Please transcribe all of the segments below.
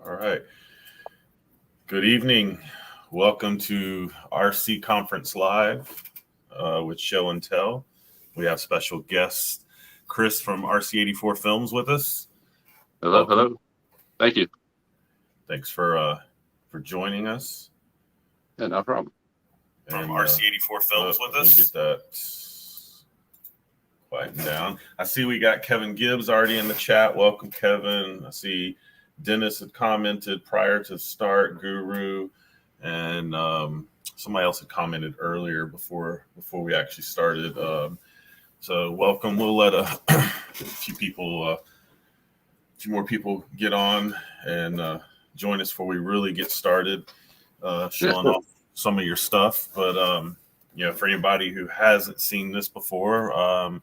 All right. Good evening. Welcome to RC Conference Live with Show and Tell. We have special guest Chris from RC 84 Films with us. Hello, hello. Thank you. Thanks for joining us. Yeah, no problem. From RC 84 Films with us. Get that quieting down. I see we got Kevin Gibbs already in the chat. Welcome, Kevin. I see Dennis had commented prior to start, Guru, and somebody else had commented earlier before we actually started. So welcome. We'll let a few more people get on and join us before we really get started showing off some of your stuff. But for anybody who hasn't seen this before,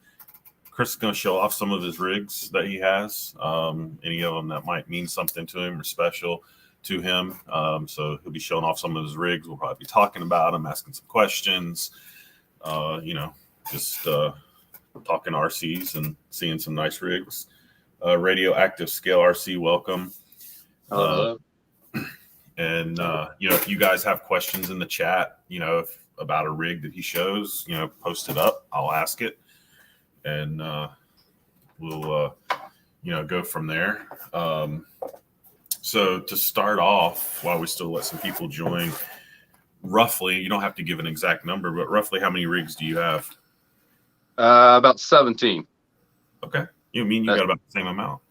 Chris is going to show off some of his rigs that he has, any of them that might mean something to him or special to him. So he'll be showing off some of his rigs. We'll probably be talking about them, asking some questions, just talking RCs and seeing some nice rigs. Radioactive Scale RC, welcome. Hello. And, if you guys have questions in the chat, about a rig that he shows, post it up. I'll ask it. And we'll, go from there. So to start off, while we still let some people join, roughly, you don't have to give an exact number, but roughly how many rigs do you have? About 17. Okay. You got about the same amount.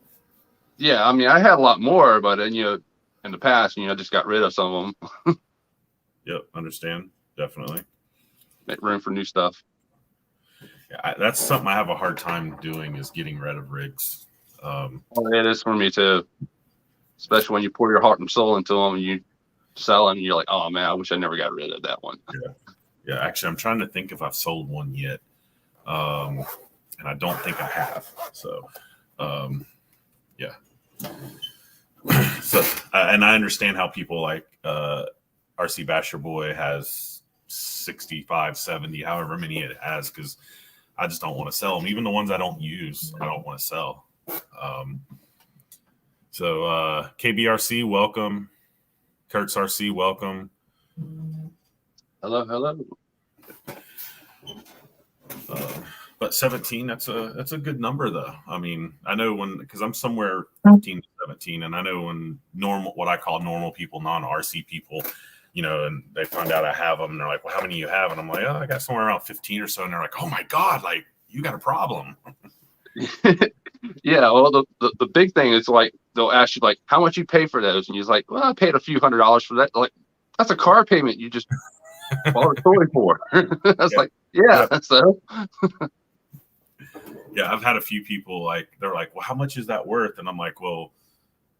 Yeah, I mean, I had a lot more, but in the past, I just got rid of some of them. Yep, understand. Definitely. Make room for new stuff. Yeah, that's something I have a hard time doing is getting rid of rigs. It is for me too, especially when you pour your heart and soul into them and you sell them. And you're like, oh man, I wish I never got rid of that one. Yeah. Actually, I'm trying to think if I've sold one yet, and I don't think I have. So, yeah. So, and I understand how people like RC Basher Boy has 65, 70, however many it has, because I just don't want to sell them. Even the ones I don't use, I don't want to sell. So KBRC, welcome. Kurtz RC, welcome. Hello. But 17, that's a good number though. I mean, I know because I'm somewhere 15 to 17, and I know when what I call normal people, non-RC people, and they find out I have them, and they're like, well, how many do you have? And I'm like, oh, I got somewhere around 15 or so. And they're like, oh my God, like you got a problem. Yeah, well, the big thing is like, they'll ask you like, how much you pay for those? And you're like, well, I paid a few $100s for that. Like, that's a car payment you just bought a toy for. That's like, yeah. So. Yeah, I've had a few people they're like, well, how much is that worth? And I'm like, well,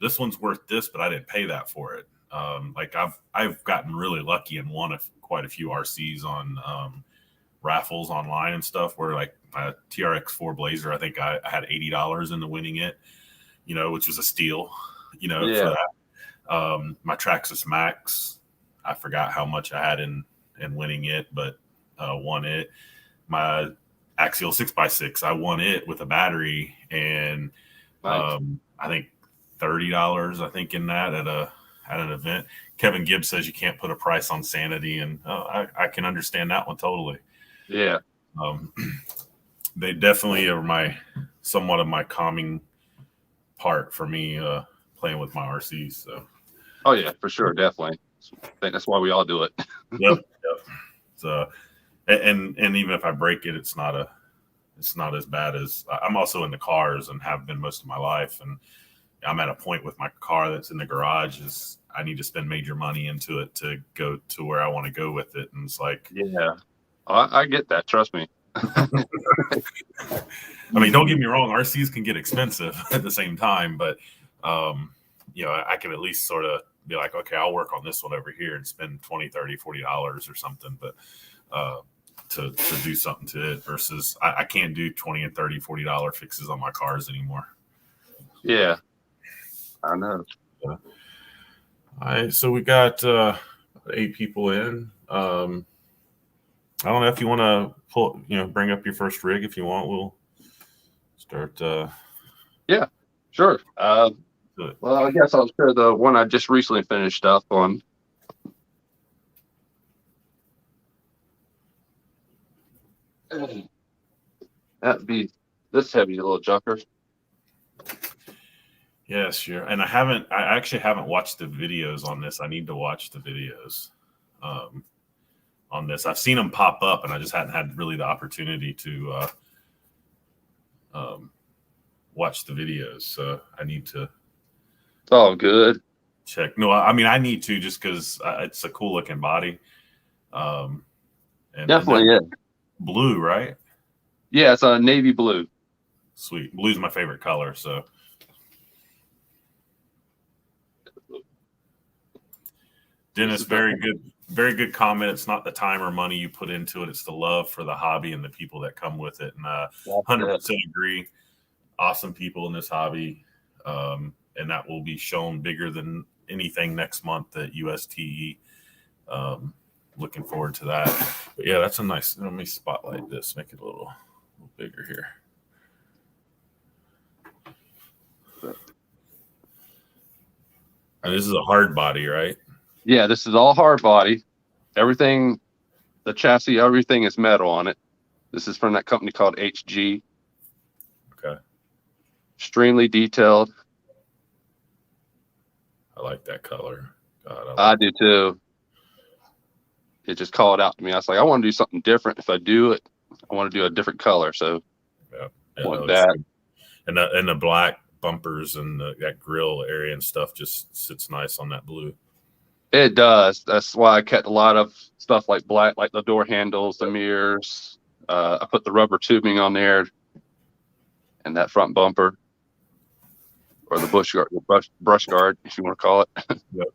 this one's worth this, but I didn't pay that for it. I've gotten really lucky and won quite a few RCs on raffles online and stuff where like my TRX4 Blazer, I think I had $80 into winning it, which was a steal, for that. My Traxxas Max, I forgot how much I had in winning it, but won it. My Axial 6x6, I won it with a battery and nice. I think $30, I think, in that at an event. Kevin Gibbs says you can't put a price on sanity, and I can understand that one totally. Yeah. They definitely are somewhat of my calming part for me playing with my RCs. So. Oh yeah, for sure, definitely. I think that's why we all do it. Yep. So, and even if I break it, it's not as bad as I'm also into cars and have been most of my life, and I'm at a point with my car that's in the garage is I need to spend major money into it to go to where I want to go with it, and it's like, yeah, I get that. Trust me. I mean, don't get me wrong, RCs can get expensive at the same time, but I can at least sort of be like, okay, I'll work on this one over here and spend $20, $30, $40 or something, but to do something to it versus I can't do $20 and $30, $40 fixes on my cars anymore. Yeah, I know. All right, so we got 8 people in. I don't know if you want to bring up your first rig. If you want, we'll start. Yeah, sure. Good. Well, I guess I'll share the one I just recently finished up on. That'd be this heavy little junker. Yeah, sure. And I actually haven't watched the videos on this. I need to watch the videos on this. I've seen them pop up, and I just hadn't had really the opportunity to watch the videos. So I need to. It's all good. Check. No, I mean, I need to just because it's a cool looking body. And Definitely, yeah. Blue, right? Yeah, it's a navy blue. Sweet. Blue's my favorite color, so. Dennis, very good comment. It's not the time or money you put into it; it's the love for the hobby and the people that come with it. And 100% agree. Awesome people in this hobby, and that will be shown bigger than anything next month at USTE. Looking forward to that. But yeah, that's a nice. Let me spotlight this, make it a little bigger here. And this is a hard body, right? Yeah, this is all hard body. Everything, the chassis, everything is metal on it. This is from that company called HG. Okay. Extremely detailed. I like that color. God, I do too. It just called out to me. I was like, I want to do something different. If I do it, I want to do a different color. So yeah, I want that. And the black bumpers and that grill area and stuff just sits nice on that blue. It does. That's why I kept a lot of stuff like black, like the door handles, the mirrors. I put the rubber tubing on there and that front bumper, or the brush guard, if you want to call it. Yep.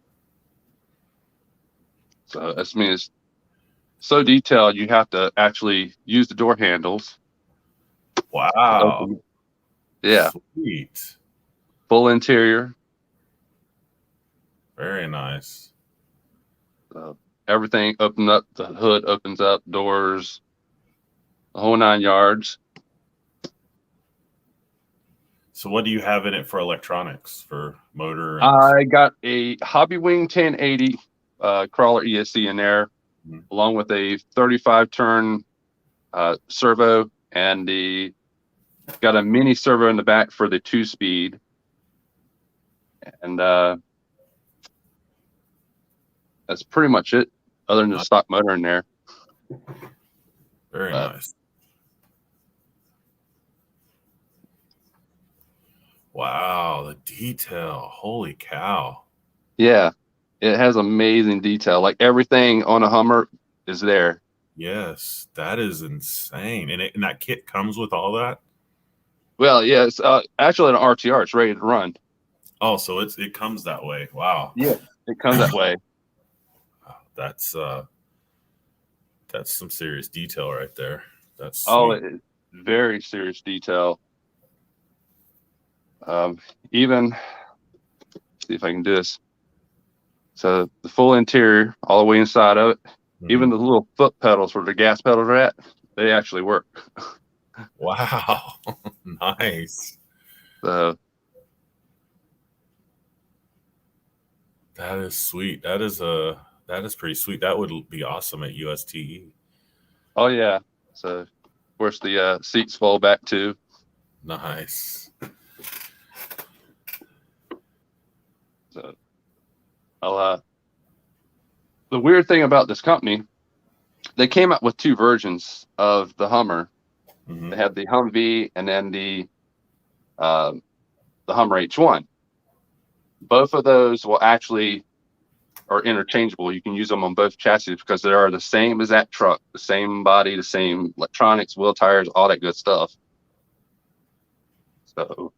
So that's, I mean, it's so detailed. You have to actually use the door handles. Wow. Yeah. Sweet. Full interior. Very nice. Everything opened up. The hood opens up, doors, the whole 9 yards. So what do you have in it for electronics, for motor? I got a Hobby Wing 1080 crawler ESC in there, along with a 35 turn servo, and got a mini servo in the back for the 2-speed. And that's pretty much it, other than the stock motor in there. Very nice. Wow, the detail. Holy cow. Yeah, it has amazing detail. Like everything on a Hummer is there. Yes, that is insane. And that kit comes with all that? Well, yeah, it's actually an RTR. It's ready to run. Oh, so it comes that way. Wow. Yeah, it comes that way. Wow, that's some serious detail right there. That's sweet. Oh, it's very serious detail. Even see if I can do this. So the full interior, all the way inside of it, even the little foot pedals where the gas pedals are at, they actually work. Wow, nice. So that is sweet. That is pretty sweet. That would be awesome at USTE. Oh yeah. So of course the seats fold back too. Nice. So the weird thing about this company, they came out with 2 versions of the Hummer. They had the Humvee and then the Hummer H1. Both of those are interchangeable. You can use them on both chassis because they are the same as that truck, the same body, the same electronics, wheel tires, all that good stuff. So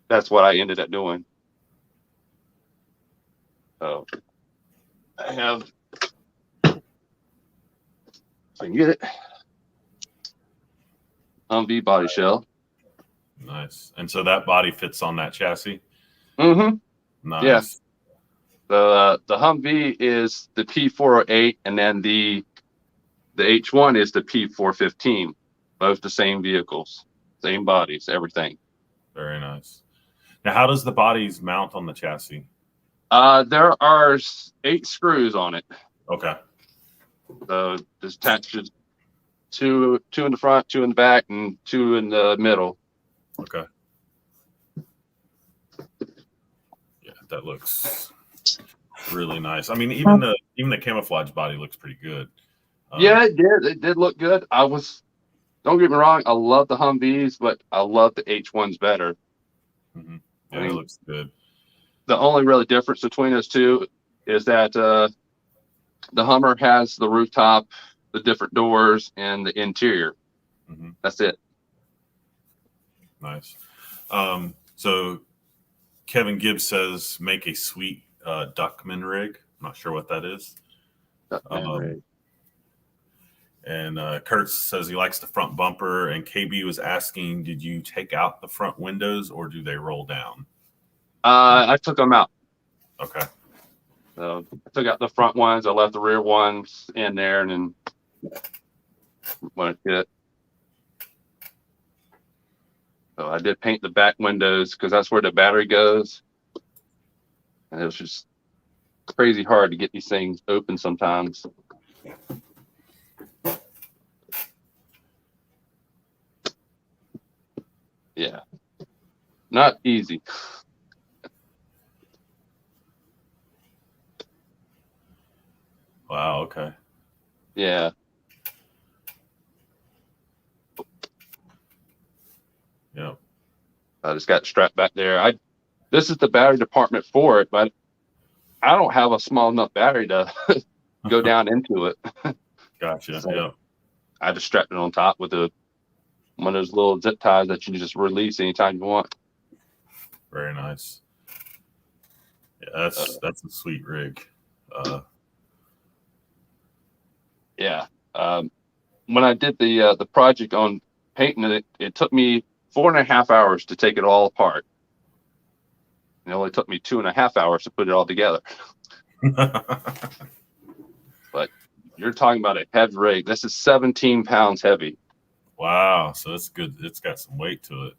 that's what I ended up doing. So I have, if I can get it, Humvee body shell. Nice. And so that body fits on that chassis? Mm-hmm. Nice. Yeah. So the Humvee is the P408, and then the H1 is the P415. Both the same vehicles, same bodies, everything. Very nice. Now, how does the bodies mount on the chassis? There are 8 screws on it. Okay. So just attaches two in the front, 2 in the back, and 2 in the middle. Okay. Yeah, that looks really nice. I mean, even the camouflage body looks pretty good. Yeah, it did. It did look good. Don't get me wrong, I love the Humvees, but I love the H1s better. Mm-hmm. Yeah, it looks good. The only really difference between those two is that the Hummer has the rooftop, the different doors, and the interior. Mm-hmm. That's it. Nice. So Kevin Gibbs says make a sweet Duckman rig. I'm not sure what that is. Duckman rig. And Kurt says he likes the front bumper. And KB was asking, did you take out the front windows or do they roll down? I took them out. Okay. So I took out the front ones. I left the rear ones in there, and then went it. So I did paint the back windows because that's where the battery goes. And it was just crazy hard to get these things open sometimes. Yeah, not easy. Wow. Okay. Yeah. Yeah. I just got strapped back there. This is the battery department for it, but I don't have a small enough battery to go down into it. Gotcha. So yeah. I just strapped it on top with one of those little zip ties that you can just release anytime you want. Very nice. Yeah, that's a sweet rig. Yeah. When I did the project on painting it, it took me 4.5 hours to take it all apart. It only took me 2.5 hours to put it all together. But you're talking about a heavy rig. This is 17 pounds heavy. Wow. So it's good. It's got some weight to it.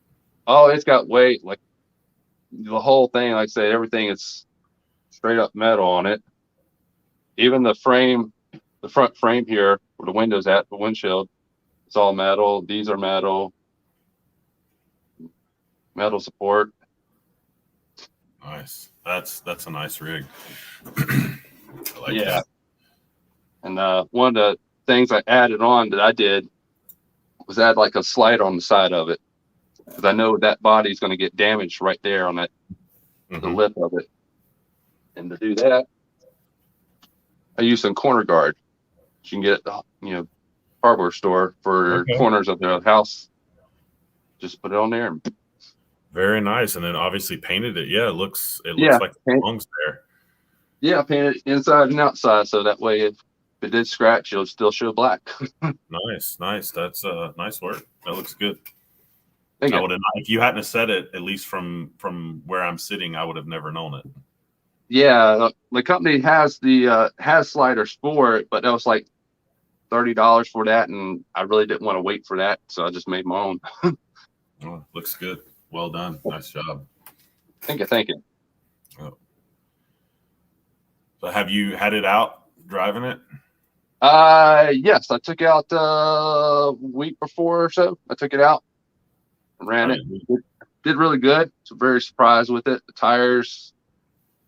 Oh, it's got weight. Like the whole thing, like I say, everything is straight up metal on it. Even the frame, the front frame here where the window's at, the windshield, it's all metal. These are metal support. Nice. That's a nice rig. I like Yeah. it. And one of the things I added on that I did was add like a slider on the side of it, because I know that body's going to get damaged right there on that the lip of it. And to do that, I use some corner guard. You can get at the hardware store for corners of the house. Just put it on there. Very nice. And then obviously painted it. Yeah, it looks like it belongs there. Yeah, painted inside and outside, so that way if it did scratch, it'll still show black. Nice. That's nice work. That looks good. Thank you. I would have, if you hadn't said it, at least from where I'm sitting, I would have never known it. Yeah, the company has has sliders for it, but that was like $30 for that, and I really didn't want to wait for that, so I just made my own. Oh, looks good. Well done. Nice job. Thank you. Oh. So have you had it out driving it? Yes, I took it out a week before or so. I took it out, ran it. Did really good. So very surprised with it. The tires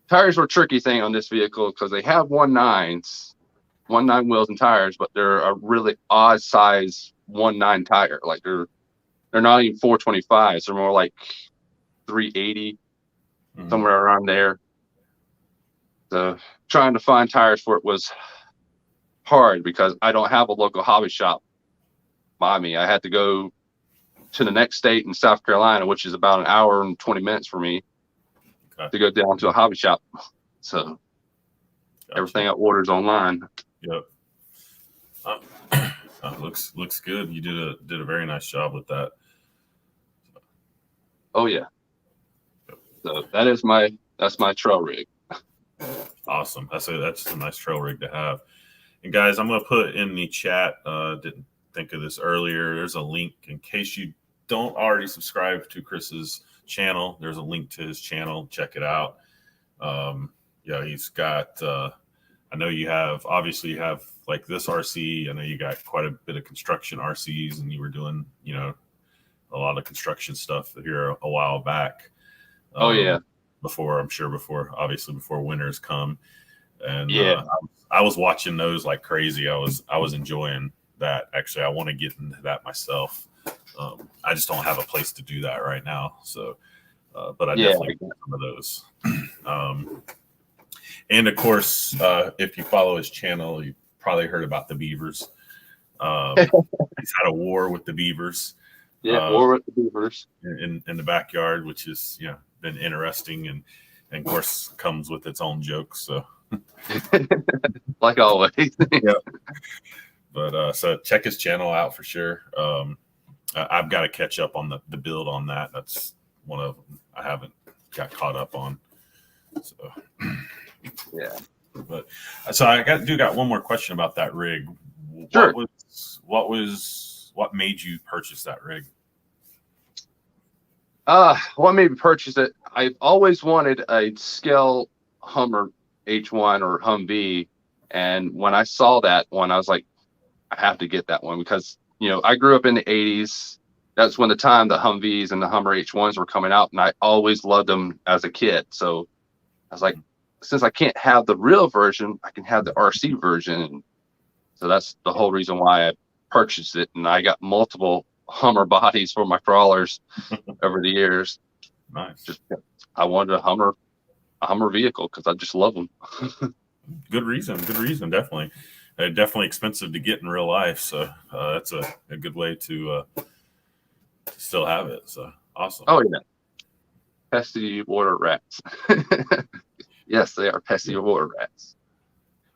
were a tricky thing on this vehicle because they have 1.9s, 1.9 wheels and tires, but they're a really odd size 1.9 tire. Like they're not even 425s. They're more like 380, somewhere around there. So trying to find tires for it was hard because I don't have a local hobby shop by me. I had to go to the next state in South Carolina, which is about an hour and 20 minutes for me to go down to a hobby shop. So everything I ordered is online. Yep. Looks good. You did a very nice job with that. Oh yeah. So that's my trail rig. Awesome. That's a nice trail rig to have. And guys, I'm going to put in the chat. Didn't think of this earlier. There's a link in case you don't already subscribe to Chris's channel. There's a link to his channel. Check it out. Yeah, he's got. I know you have. Obviously, you have like this RC. I know you got quite a bit of construction RCs, and you were doing, a lot of construction stuff here a while back. Oh yeah. Before obviously before winters come, and Yeah. I was watching those like crazy. I was enjoying that. Actually, I want to get into that myself. I just don't have a place to do that right now. So, but I definitely get some of those. And of course, if you follow his channel, you probably heard about the Beavers. He's had a war with the Beavers. Yeah, war with the Beavers in the backyard, which is been interesting, and of course comes with its own jokes. So, like always. Yeah. But so check his channel out for sure. I've got to catch up on the build on that. That's one of them I haven't got caught up on. So yeah. But so I got one more question about that rig. Sure. What made you purchase that rig? What made me purchase it? I've always wanted a scale Hummer H1 or Humvee, and when I saw that one, I was like, I have to get that one because I grew up in the '80s. That's when the Humvees and the Hummer H1s were coming out, and I always loved them as a kid. So I was like, since I can't have the real version, I can have the RC version. So that's the whole reason why I purchased it, and I got multiple Hummer bodies for my crawlers over the years. Nice. I wanted a Hummer vehicle because I just love them. Good reason. Definitely. Definitely expensive to get in real life. So that's a good way to still have it. So awesome. Oh yeah. Pesky water rats. Yes, they are pesky water rats.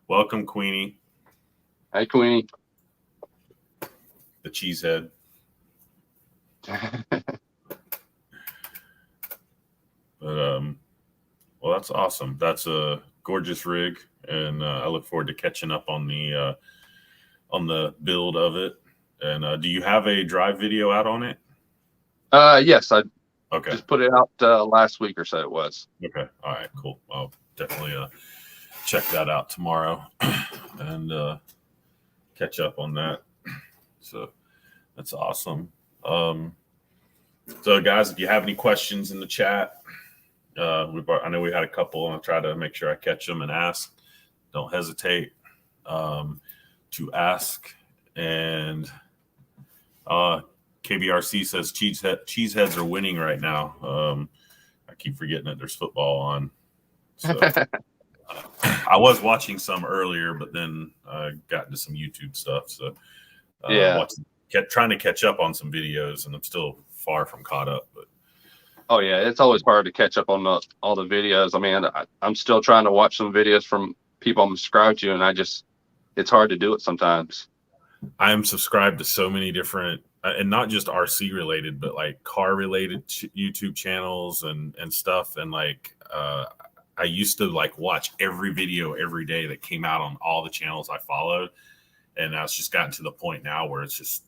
Welcome, Queenie. Hi, Queenie. The cheesehead. But well, that's awesome. That's a gorgeous rig, and I look forward to catching up on the build of it. And do you have a drive video out on it? Yes, I okay. Just put it out last week or so. It was. Okay. All right. Cool. I'll definitely check that out tomorrow and catch up on that. So that's awesome. So guys, if you have any questions in the chat, I know we had a couple, and I'll try to make sure I catch them and ask. Don't hesitate to ask. And KBRC says cheeseheads are winning right now. I keep forgetting that there's football on. So I was watching some earlier, but then I got into some YouTube stuff. So trying to catch up on some videos, and I'm still far from caught up. But oh yeah, it's always hard to catch up on all the videos. I mean, I'm still trying to watch some videos from people I'm subscribed to, and it's hard to do it sometimes. I am subscribed to so many different, and not just RC related, but like car related YouTube channels and stuff. And like, I used to like watch every video every day that came out on all the channels I followed. And now it's just gotten to the point now where it's just,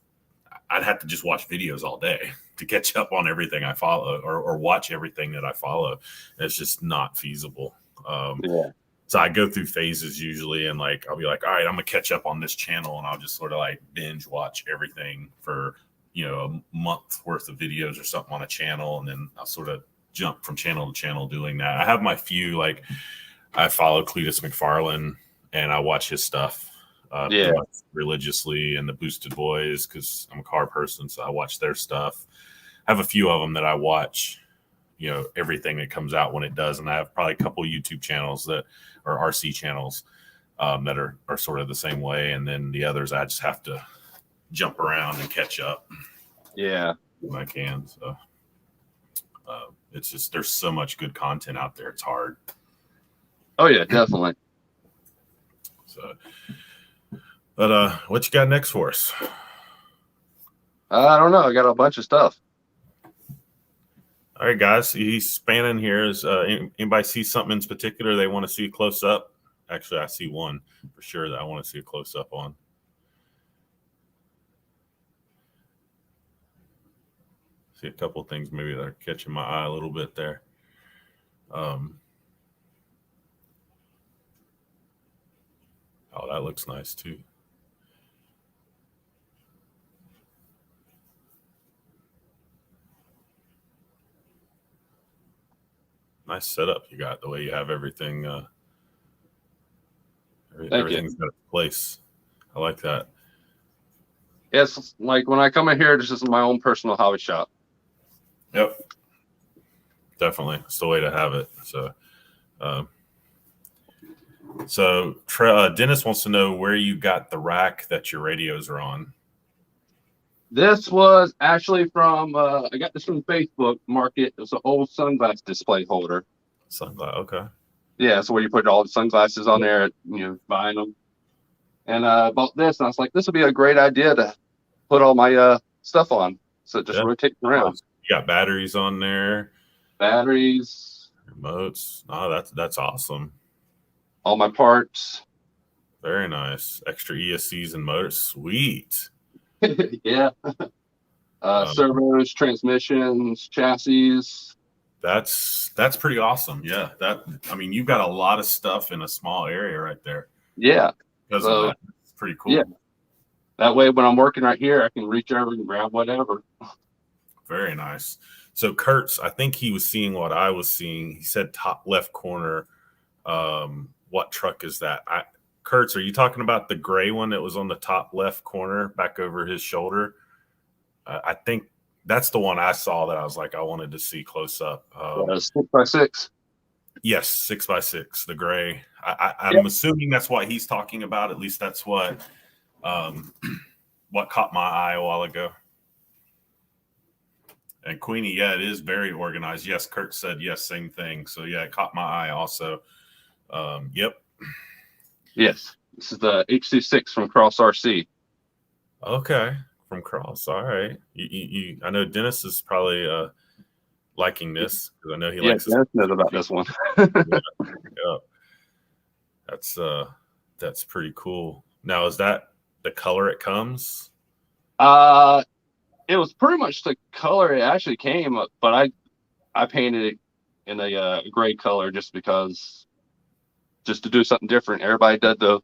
I'd have to just watch videos all day to catch up on everything I follow or watch everything that I follow. It's just not feasible. So I go through phases usually, and like, I'll be like, all right, I'm gonna catch up on this channel, and I'll just sort of like binge watch everything for, a month worth of videos or something on a channel. And then I'll sort of jump from channel to channel doing that. I have my few, like I follow Cletus McFarlane and I watch his stuff religiously, and the Boosted Boys, because I'm a car person, so I watch their stuff. I have a few of them that I watch, everything that comes out when it does, and I have probably a couple YouTube channels that are RC channels that are sort of the same way, and then the others I just have to jump around and catch up. Yeah, when I can. So it's just, there's so much good content out there. It's hard. Oh yeah, definitely. So. But what you got next for us? I don't know. I got a bunch of stuff. All right, guys. He's spanning here. Is anybody see something in particular they want to see close up? Actually, I see one for sure that I want to see a close up on. See a couple of things maybe that are catching my eye a little bit there. Oh, that looks nice too. Nice setup you got, the way you have everything. Everything's got its place. I like that. It's like when I come in here, this is my own personal hobby shop. Yep. Definitely. It's the way to have it. So, Dennis wants to know where you got the rack that your radios are on. This was actually from, I got this from Facebook Market. It was an old sunglass display holder. Sunglass, okay. Yeah, so where you put all the sunglasses on there, buying them. And I bought this, and I was like, this would be a great idea to put all my stuff on. So it just rotates around. You got batteries on there. Batteries. Remotes. Oh, that's awesome. All my parts. Very nice. Extra ESCs and motors. Sweet. Yeah. Servos, transmissions, chassis. That's pretty awesome. Yeah. You've got a lot of stuff in a small area right there. Yeah. Because of that. It's pretty cool. Yeah. That way, when I'm working right here, I can reach over and grab whatever. Very nice. So Kurtz, I think he was seeing what I was seeing. He said top left corner. What truck is that? Kurtz, are you talking about the gray one that was on the top left corner back over his shoulder? I think that's the one I saw that I was like, I wanted to see close up. 6x6. Yes, 6x6, the gray. I'm assuming that's what he's talking about. At least that's what caught my eye a while ago. And Queenie, yeah, it is very organized. Yes, Kurt said yes, same thing. So yeah, it caught my eye also. Yep. Yes, this is the HC6 from Cross RC. Okay, from Cross. All right. I know Dennis is probably liking this because I know he likes. Dennis knows about this one. Yeah. That's pretty cool. Now, is that the color it comes? It was pretty much the color it actually came, but I painted it in a gray color just to do something different. Everybody did the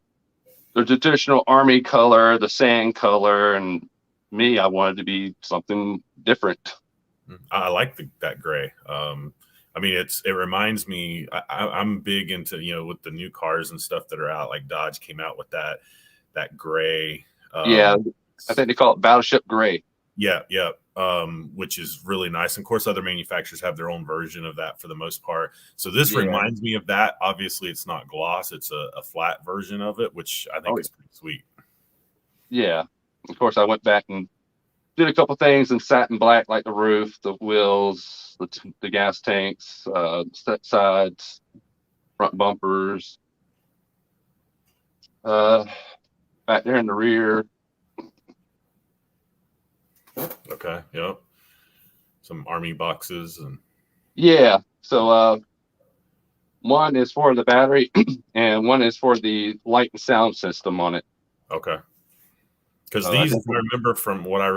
traditional army color, the sand color, and me, I wanted to be something different. I like that gray. It reminds me. I'm big into with the new cars and stuff that are out. Like Dodge came out with that gray. Yeah, I think they call it Battleship Gray. Yeah, which is really nice. And of course, other manufacturers have their own version of that for the most part. So this reminds me of that. Obviously, it's not gloss; it's a flat version of it, which I think is pretty sweet. Yeah. Of course, I went back and did a couple things in satin black, like the roof, the wheels, the gas tanks, step sides, front bumpers, back there in the rear. Okay. Yep. Some army boxes and. Yeah. So one is for the battery, and one is for the light and sound system on it. Okay. Because these, I remember from what I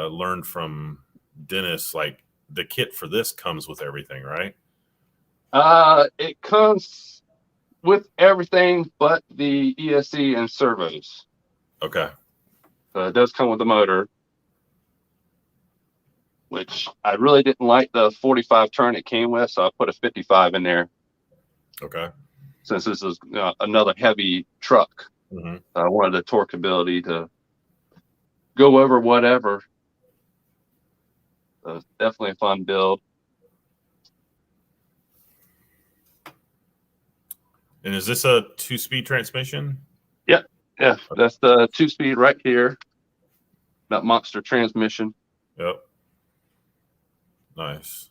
learned from Dennis, like the kit for this comes with everything, right? It comes with everything but the ESC and servos. Okay. It does come with the motor, which I really didn't like the 45 turn it came with, so I put a 55 in there. Okay. Since this is another heavy truck, mm-hmm. I wanted the torque ability to go over whatever. Definitely a fun build. And is this a 2-speed transmission? Yep. Yeah, that's the 2-speed right here. That monster transmission. Yep. Nice.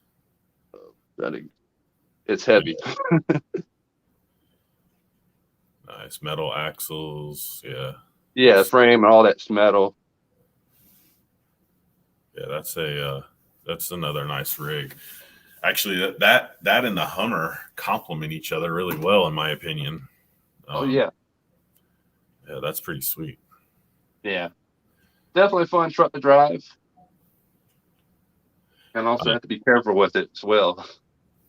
It's heavy. Nice metal axles. Yeah. Yeah, the frame and all that's metal. Yeah, that's another nice rig. Actually, that and the Hummer complement each other really well, in my opinion. Yeah. Yeah, that's pretty sweet. Yeah. Definitely a fun truck to drive. And also have to be careful with it as well.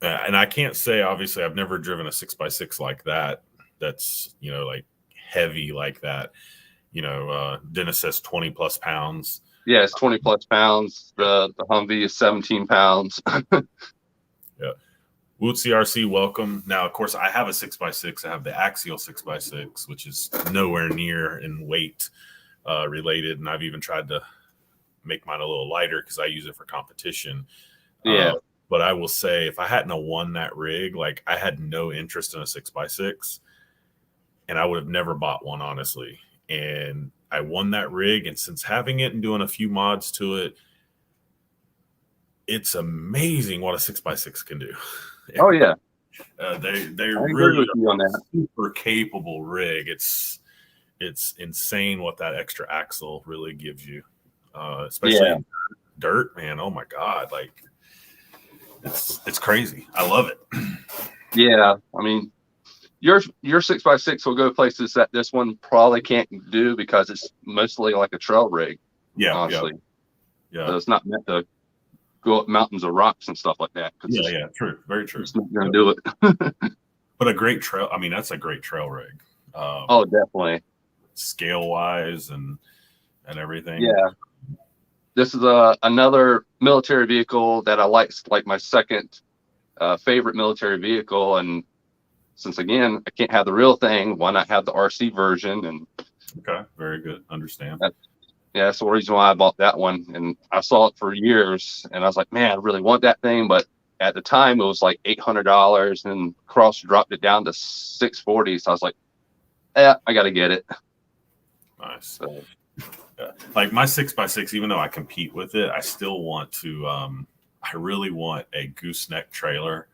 And I can't say, obviously, I've never driven a 6x6 like that. That's, like heavy like that. Dennis says 20 plus pounds. Yeah, it's 20 plus pounds. The Humvee is 17 pounds. Yeah. Wootsy RC, welcome. Now, of course, I have a 6x6. I have the axial 6x6, which is nowhere near in weight related. And I've even tried to make mine a little lighter because I use it for competition. Yeah. But I will say, if I hadn't won that rig, like I had no interest in a 6x6, and I would have never bought one, honestly. And I won that rig, and since having it and doing a few mods to it, it's amazing what a 6x6 can do. Oh yeah, they I agree really with you on that. super capable rig. It's insane what that extra axle really gives you, especially in dirt, man. Oh my god, like it's crazy. I love it. Yeah, I mean, your 6x6 will go places that this one probably can't do because it's mostly like a trail rig. Yeah, honestly. Yeah. So it's not meant to go up mountains of rocks and stuff like that. Yeah, true, very true. It's not going to do it. But a great trail. I mean, that's a great trail rig. Oh, definitely. Scale wise and everything. Yeah. This is another military vehicle that I like my second favorite military vehicle. And since, again, I can't have the real thing, why not have the RC version? And okay, very good. Understand. That's the reason why I bought that one. And I saw it for years, and I was like, man, I really want that thing. But at the time, it was like $800, and Cross dropped it down to $640. So I was like, yeah, I got to get it. Nice. So, yeah. Like my 6x6, even though I compete with it, I still want to. I really want a gooseneck trailer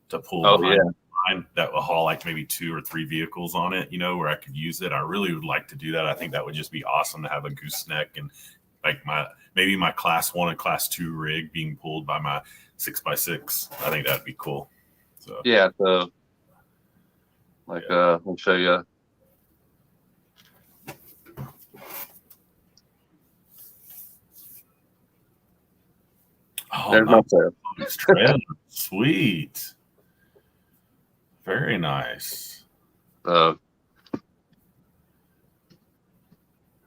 to pull behind mine that will haul like maybe 2 or 3 vehicles on it, where I could use it. I really would like to do that. I think that would just be awesome to have a gooseneck and like maybe my class 1 and class 2 rig being pulled by my 6x6. I think that'd be cool. So yeah, so like I'll show you. Oh, nice. Sweet. Very nice.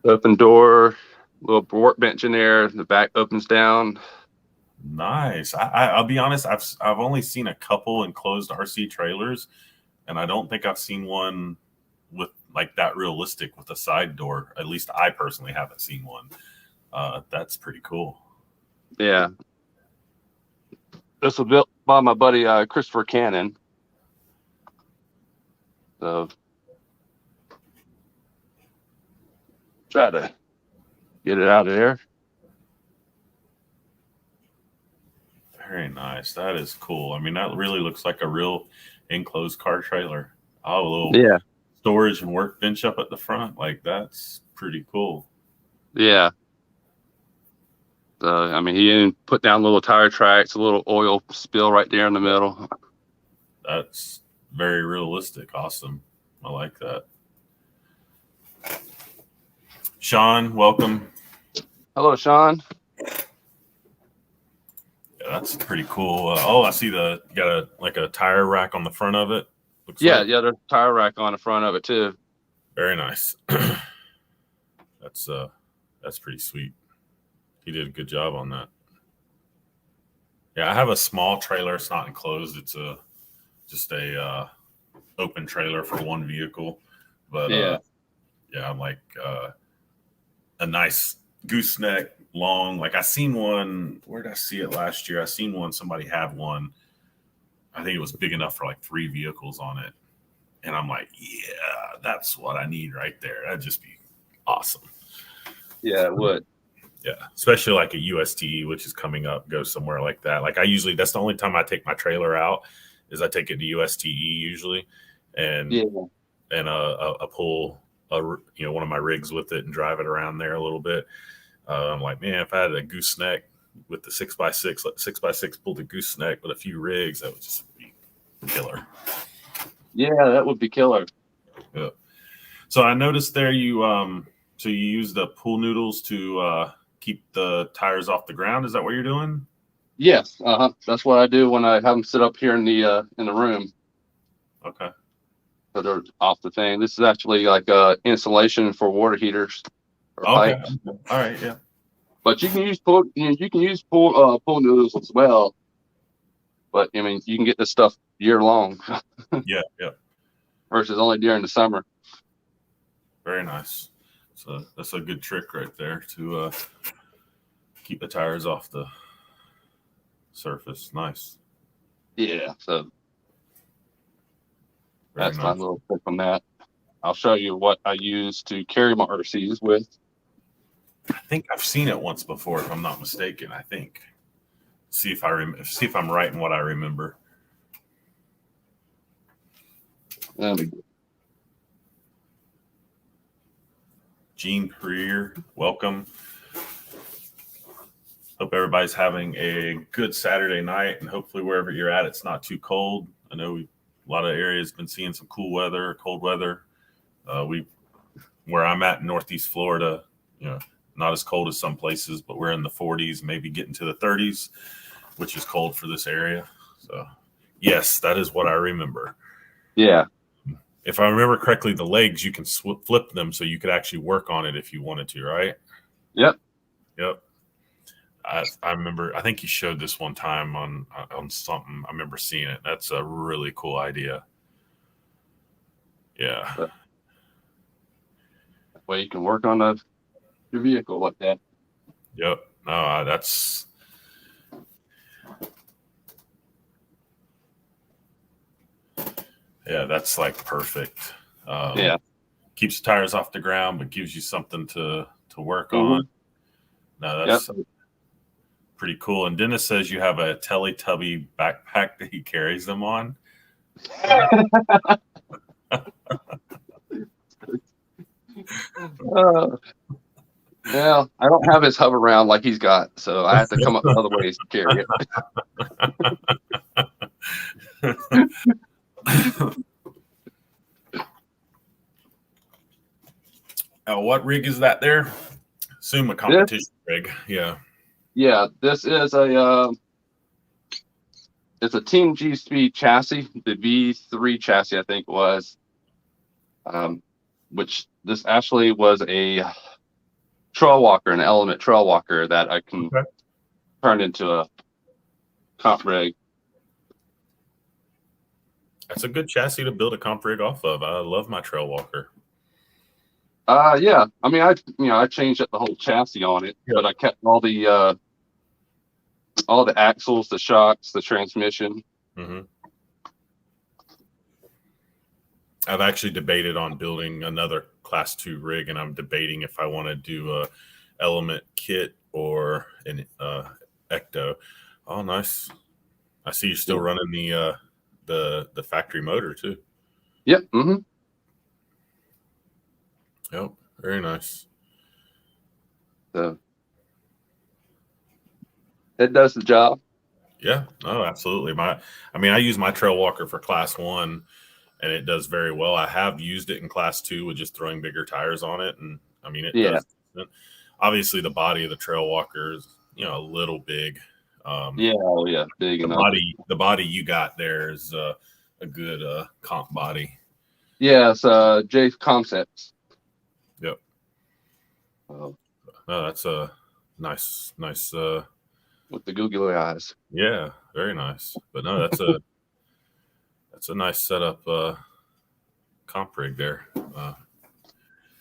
Open door, little workbench in there. The back opens down. Nice. I'll be honest. I've only seen a couple enclosed RC trailers, and I don't think I've seen one with like that realistic with a side door. At least I personally haven't seen one. That's pretty cool. Yeah. This was built by my buddy Christopher Cannon. So try to get it out of there. Very nice. That is cool. I mean, that really looks like a real enclosed car trailer. Oh, a little storage and workbench up at the front. Like that's pretty cool. Yeah. I mean, he even put down little tire tracks, a little oil spill right there in the middle. That's very realistic. Awesome. I like that. Sean, welcome. Hello, Sean. Yeah, that's pretty cool. Oh, I see you got a tire rack on the front of it. Yeah, there's a tire rack on the front of it too. Very nice. That's pretty sweet. He did a good job on that. Yeah, I have a small trailer. It's not enclosed. It's just a open trailer for one vehicle. But yeah, I'm like a nice gooseneck long. Like I seen one. Where did I see it last year? I seen one. Somebody had one. I think it was big enough for like 3 vehicles on it. And I'm like, yeah, that's what I need right there. That'd just be awesome. Yeah, it would. Yeah, especially like a USTE, which is coming up, go somewhere like that. Like that's the only time I take my trailer out is I take it to USTE usually, and I pull one of my rigs with it and drive it around there a little bit. I'm like, man, if I had a gooseneck with the 6x6, let the 6x6 pull the gooseneck with a few rigs, that would just be killer. Yeah, that would be killer. Yeah. So I noticed there you use the pool noodles to keep the tires off the ground. Is that what you're doing? Yes, that's what I do when I have them sit up here in the room. Okay. So they're off the thing. This is actually like insulation for water heaters or Okay. pipes. All right. Yeah. But you can use pool noodles as well. But I mean, you can get this stuff year long. Yeah. Yeah. Versus only during the summer. Very nice. So that's a good trick right there to keep the tires off the surface. Nice. Yeah. So Very that's nice. my little trick on that. I'll show you what I use to carry my RCs with. I think I've seen it once before, if I'm not mistaken. I think. See if I'm right in what I remember. Gene Perrier, welcome. Hope everybody's having a good Saturday night, and hopefully wherever you're at, it's not too cold. I know a lot of areas been seeing some cool weather, cold weather. Where I'm at in Northeast Florida, not as cold as some places, but we're in the 40s, maybe getting to the 30s, which is cold for this area. So, yes, that is what I remember. Yeah. If I remember correctly, the legs, you can flip them so you could actually work on it if you wanted to, right? Yep. I remember, I think you showed this one time on something. I remember seeing it. That's a really cool idea. Yeah. That way you can work on your vehicle like that. Yep. No, that's... Yeah, that's like perfect. Yeah. Keeps the tires off the ground, but gives you something to work on. No, that's pretty cool. And Dennis says you have a Teletubby backpack that he carries them on. Well, I don't have his hover around like he's got, so I have to come up with other ways to carry it. What rig is that there? Assume a competition rig. Yeah. Yeah, this is it's a Team G Speed chassis, the V3 chassis, I think it was. Which this actually was a trail walker, an element trail walker that I can turn into a comp rig. That's a good chassis to build a comp rig off of. I love my trail walker. Yeah. I mean, I changed up the whole chassis on it, but I kept all the axles, the shocks, the transmission. Mm-hmm. I've actually debated on building another Class 2 rig, and I'm debating if I want to do a element kit or an ecto. Oh, nice! I see you're still running the factory motor too. Yep. Mm-hmm. Yep. Very nice. So it does the job. Yeah. No, absolutely. I use my trail walker for Class 1. And it does very well. I have used it in Class 2 with just throwing bigger tires on it, and I mean it does. Obviously, the body of the trail walker is a little big. Big enough. The body you got there is a good comp body. Yeah, it's J Concepts. Yep. No, that's a nice. With the googly eyes. Yeah, very nice. But no, that's a. It's a nice setup comp rig there.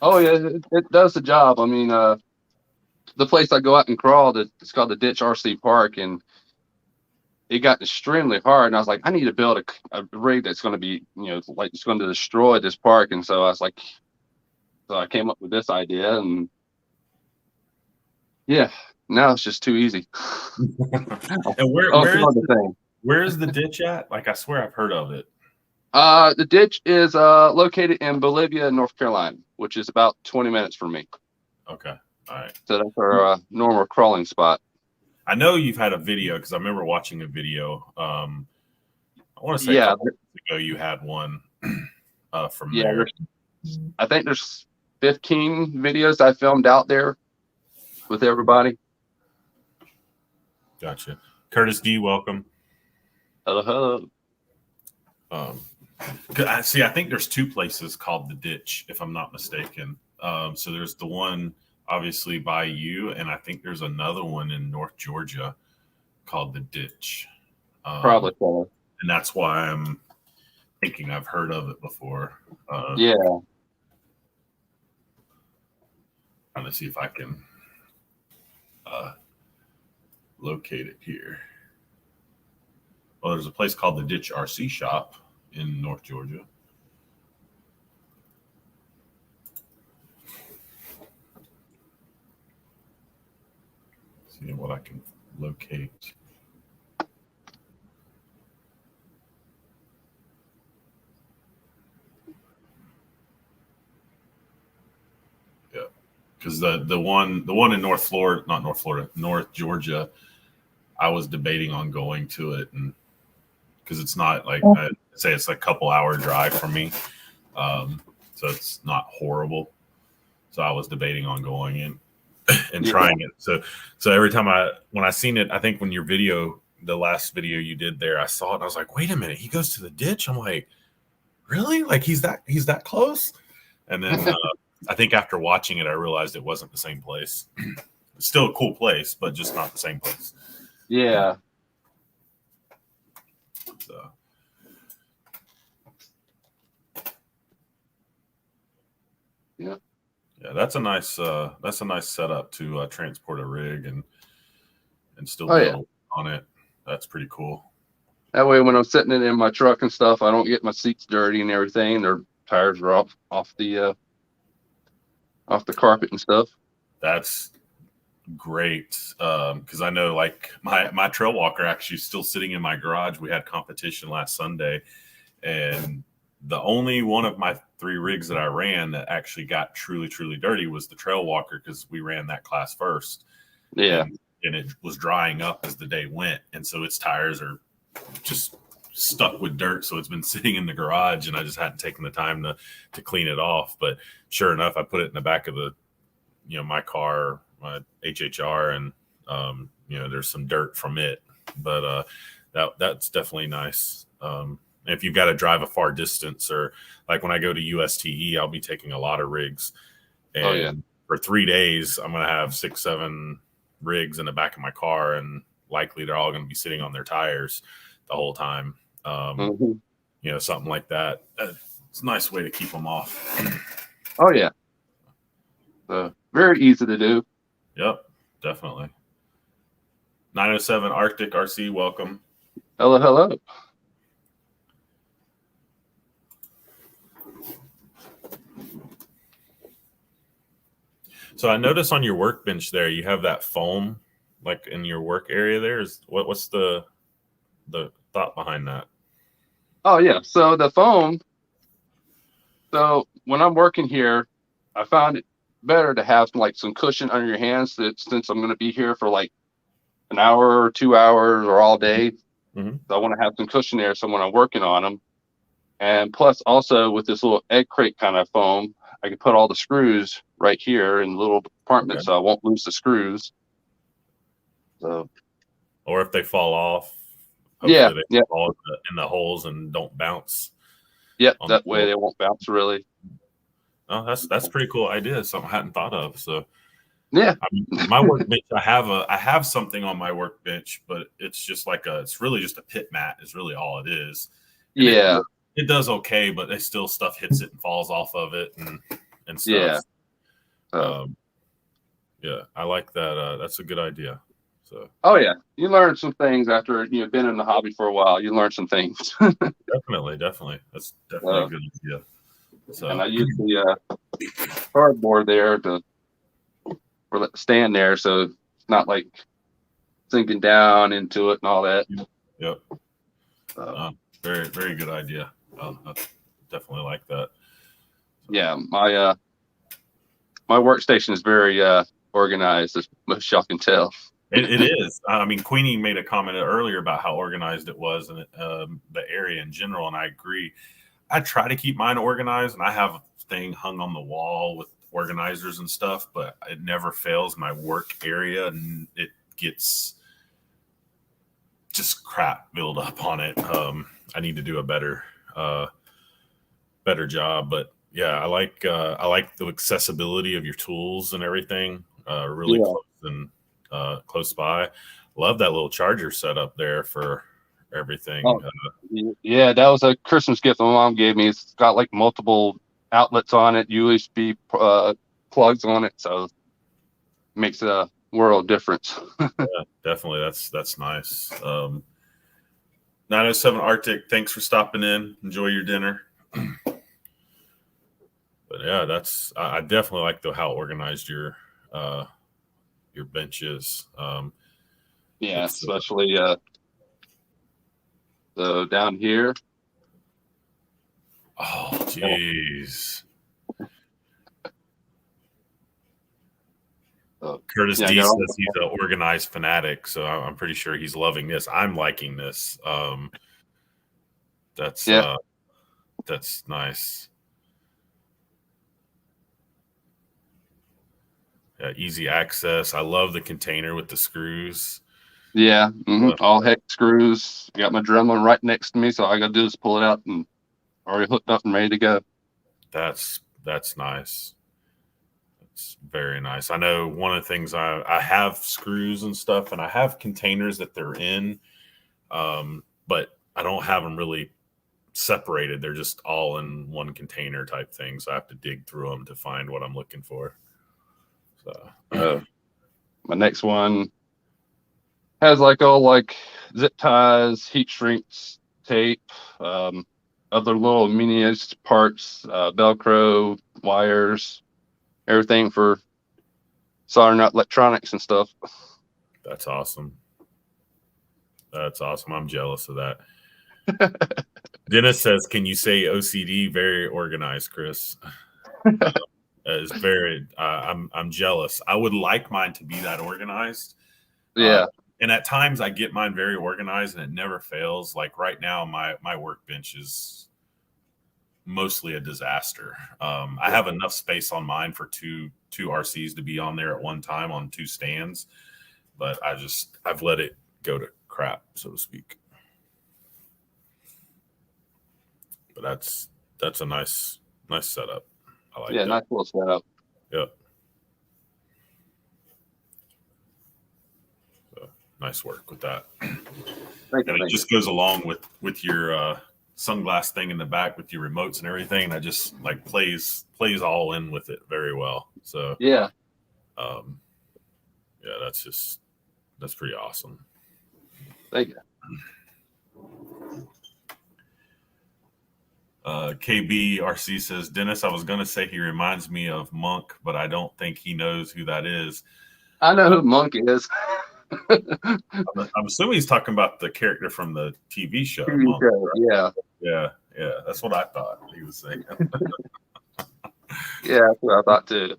Oh, yeah, it does the job. I mean, the place I go out and crawl, it's called the Ditch RC Park, and it got extremely hard. And I was like, I need to build a rig that's going to be, like it's going to destroy this park. And so I was like, I came up with this idea, and yeah, now it's just too easy. And where's the ditch at? Like, I swear I've heard of it. The ditch is located in Bolivia, North Carolina, which is about 20 minutes from me. Okay. All right. So that's our normal crawling spot. I know you've had a video because I remember watching a video. I want to say a couple weeks ago you had one from there. I think there's 15 videos I filmed out there with everybody. Gotcha. Curtis D, welcome. Hello, hello. I think there's two places called the Ditch, if I'm not mistaken. So there's the one obviously by you, and I think there's another one in North Georgia called the Ditch. Probably so. And that's why I'm thinking I've heard of it before. Yeah. Trying to see if I can locate it here. Well, there's a place called the Ditch RC Shop in North Georgia. See what I can locate. Yeah, because the one in North Georgia, I was debating on going to it, and because it's not like I'd say it's a couple hour drive from me, so it's not horrible. So I was debating on going in and trying it. So every time when I seen it, I think when the last video you did there, I saw it and I was like, wait a minute, he goes to the Ditch. I'm like, really? Like he's that close? And then I think after watching it, I realized it wasn't the same place. It's still a cool place, but just not the same place. Yeah. So. Yeah. Yeah, that's a nice setup to transport a rig and still build on it. That's pretty cool. That way, when I'm sitting in my truck and stuff, I don't get my seats dirty and everything. Their tires are off the carpet and stuff. That's great, because I know like my trail walker actually is still sitting in my garage. We had competition last Sunday, and the only one of my 3 rigs that I ran that actually got truly dirty was the trail walker, because we ran that class first. Yeah. And it was drying up as the day went. And so its tires are just stuck with dirt. So it's been sitting in the garage, and I just hadn't taken the time to clean it off. But sure enough, I put it in the back of my car, my HHR, and there's some dirt from it. But that's definitely nice. If you've got to drive a far distance, or like when I go to USTE, I'll be taking a lot of rigs. And for 3 days, I'm going to have 6-7 rigs in the back of my car, and likely they're all going to be sitting on their tires the whole time. Something like that. It's a nice way to keep them off. Oh yeah. Very easy to do. Yep, definitely. 907 Arctic RC, welcome. Hello, hello. So I noticed on your workbench there, you have that foam, like in your work area there. What's the thought behind that? Oh yeah. So the foam. So when I'm working here, I found it better to have like some cushion under your hands, since I'm going to be here for like an hour or 2 hours or all day. Mm-hmm. So I want to have some cushion there. So when I'm working on them, and plus also with this little egg crate kind of foam, I can put all the screws right here in the little compartment, so I won't lose the screws. So, or if they fall off, they fall in the holes and don't bounce. Yep, that way they won't bounce really. Oh, that's pretty cool idea. Something I hadn't thought of. So yeah, my workbench, I have something on my workbench, but it's just it's really just a pit mat is really all it is. And yeah. It does okay, but stuff hits it and falls off of it and stuff. Yeah. I like that. That's a good idea. So. Oh yeah, you learn some things after you've been in the hobby for a while. You learn some things. Definitely. That's definitely a good idea. So. And I use the cardboard there for the stand there, so it's not like sinking down into it and all that. Yep. Very, very good idea. I definitely like that. Yeah, my workstation is very organized, as most y'all can tell. It is. I mean, Queenie made a comment earlier about how organized it was and the area in general, and I agree. I try to keep mine organized, and I have a thing hung on the wall with organizers and stuff, but it never fails my work area, and it gets just crap build up on it. I need to do a better job, but yeah, I like the accessibility of your tools and everything. Really close and close by. Love that little charger setup there for everything. Oh, yeah, that was a Christmas gift my mom gave me. It's got like multiple outlets on it, USB plugs on it, so it makes a world difference. Yeah, definitely. That's nice. 907 Arctic, thanks for stopping in. Enjoy your dinner. But yeah, I definitely like how organized your bench is. Yeah, especially so down here. Oh, jeez. Curtis D says he's an organized fanatic, so I'm pretty sure he's loving this. I'm liking this. That's nice. Yeah, easy access. I love the container with the screws. Yeah, all hex screws. I got my Dremel right next to me, so all I got to do is pull it out and already hooked up and ready to go. That's nice. That's very nice. I know one of the things I have screws and stuff, and I have containers that they're in, but I don't have them really separated. They're just all in one container type thing, so I have to dig through them to find what I'm looking for. So my next one has all zip ties, heat shrinks, tape, other little miniature parts, Velcro, wires, everything for soldering out electronics and stuff. That's awesome. I'm jealous of that. Dennis says, "Can you say OCD? Very organized, Chris." Is very. I'm jealous. I would like mine to be that organized. Yeah. And at times I get mine very organized and it never fails. Like right now, my workbench is mostly a disaster. I have enough space on mine for two RCs to be on there at one time on two stands, but I've let it go to crap, so to speak. But that's a nice setup. I like that. Nice little setup. Yep. So, nice work with that. It just goes along with your sunglass thing in the back with your remotes and everything. That just plays all in with it very well. So that's pretty awesome. Thank you. KBRC says, Dennis, I was going to say he reminds me of Monk, but I don't think he knows who that is. I know who Monk is. I'm assuming he's talking about the character from the TV show. Monk, right? Yeah. That's what I thought he was saying. Yeah, that's what I thought too.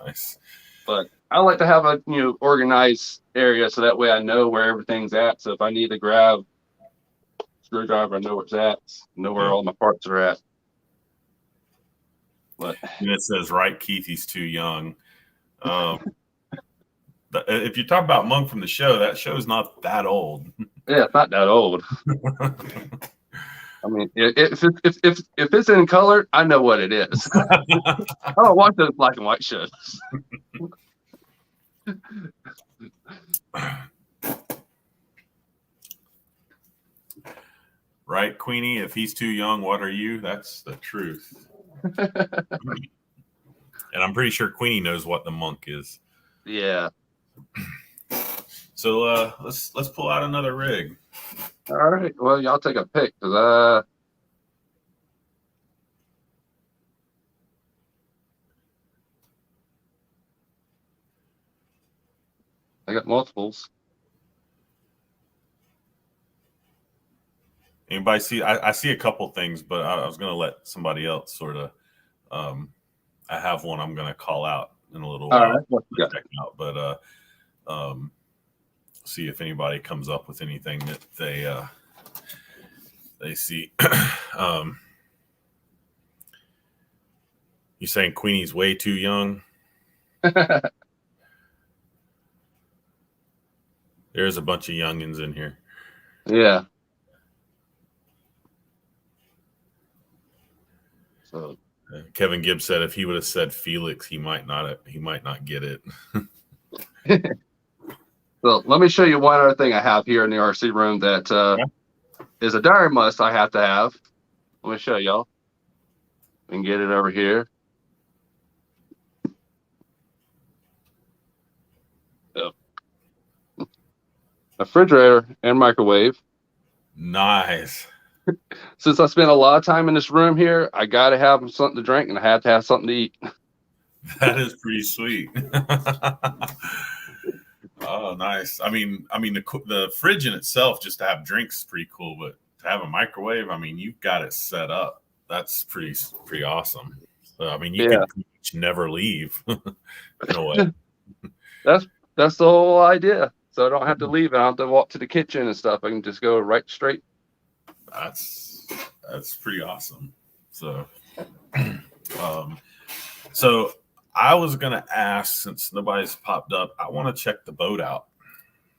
Nice. But I like to have a organized area so that way I know where everything's at. So if I need to grab screwdriver, I know where it's at, know where all my parts are at. But it says, right, Keith, he's too young. If you talk about Monk from the show, that show's not that old. Yeah, it's not that old. I mean, if it's in color, I know what it is. I don't watch those black and white shows. Right, Queenie? If he's too young, what are you? That's the truth. And I'm pretty sure Queenie knows what the Monk is. Yeah. So let's pull out another rig. All right. Well, y'all take a pick because I got multiples. Anybody see? I see a couple things, but I was going to let somebody else sort of. I have one I'm going to call out in a little while. All right. Check out, but see if anybody comes up with anything that they see. You saying Queenie's way too young? There's a bunch of youngins in here. Yeah. So Kevin Gibbs said if he would have said Felix, he might not get it. So let me show you one other thing I have here in the RC room that is a dire must I have to have. Let me show y'all. We can get it over here. Yep. Refrigerator and microwave. Nice. Since I spend a lot of time in this room here, I got to have something to drink and I have to have something to eat. That is pretty sweet. Oh, nice. I mean, the fridge in itself, just to have drinks is pretty cool, but to have a microwave, I mean, you've got it set up. That's pretty awesome. So, I mean, you can never leave. In a way. That's the whole idea. So I don't have to leave. I don't have to walk to the kitchen and stuff. I can just go right straight. That's pretty awesome. So, so I was gonna ask, since nobody's popped up, I want to check the boat out.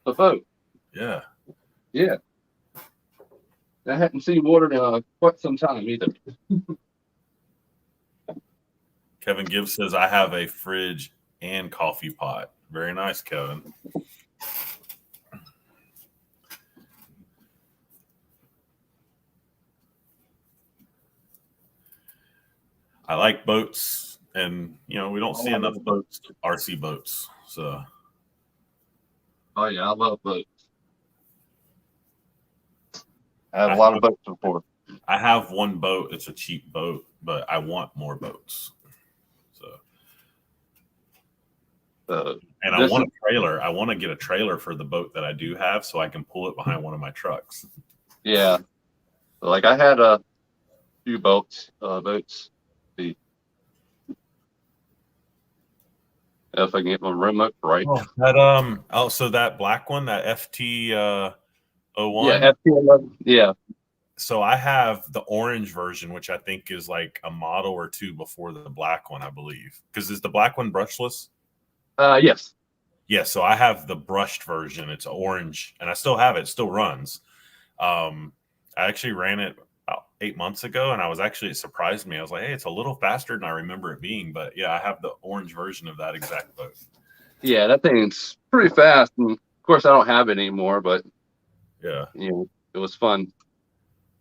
The boat? Yeah. Yeah. I hadn't seen water in quite some time either. Kevin Gibbs says I have a fridge and coffee pot. Very nice, Kevin. I like boats, and we don't see enough boats, RC boats. So. Oh yeah, I love boats. I have a lot of boats before. I have one boat. It's a cheap boat, but I want more boats. So. And I want a trailer. I want to get a trailer for the boat that I do have, so I can pull it behind one of my trucks. Yeah, like I had a few boats. If I can get my remote right. So that black one, that FT 01. Yeah, FT11. Yeah. So I have the orange version, which I think is like a model or two before the black one, I believe. Because is the black one brushless? Yes. Yeah, so I have the brushed version. It's orange, and I still have it. It still runs. I actually ran it about 8 months ago, and it surprised me. I was like, hey, it's a little faster than I remember it being. But yeah, I have the orange version of that exact boat. Yeah, that thing's pretty fast. And of course, I don't have it anymore, but yeah, it was fun.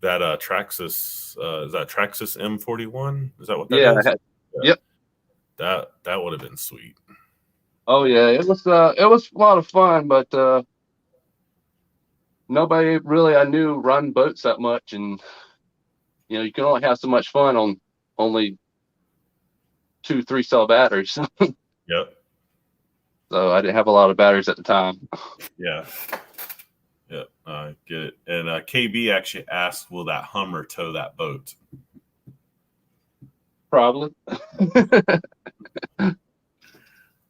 That Traxxas, is that Traxxas M41? Is that what that is? Yeah. Yep. That would have been sweet. Oh yeah, it was a lot of fun, but nobody really I knew run boats that much, and you can only have so much fun on only 2-3 cell batteries. Yep. So I didn't have a lot of batteries at the time. Yeah. Yep. I get it. And KB actually asked, will that Hummer tow that boat? Probably.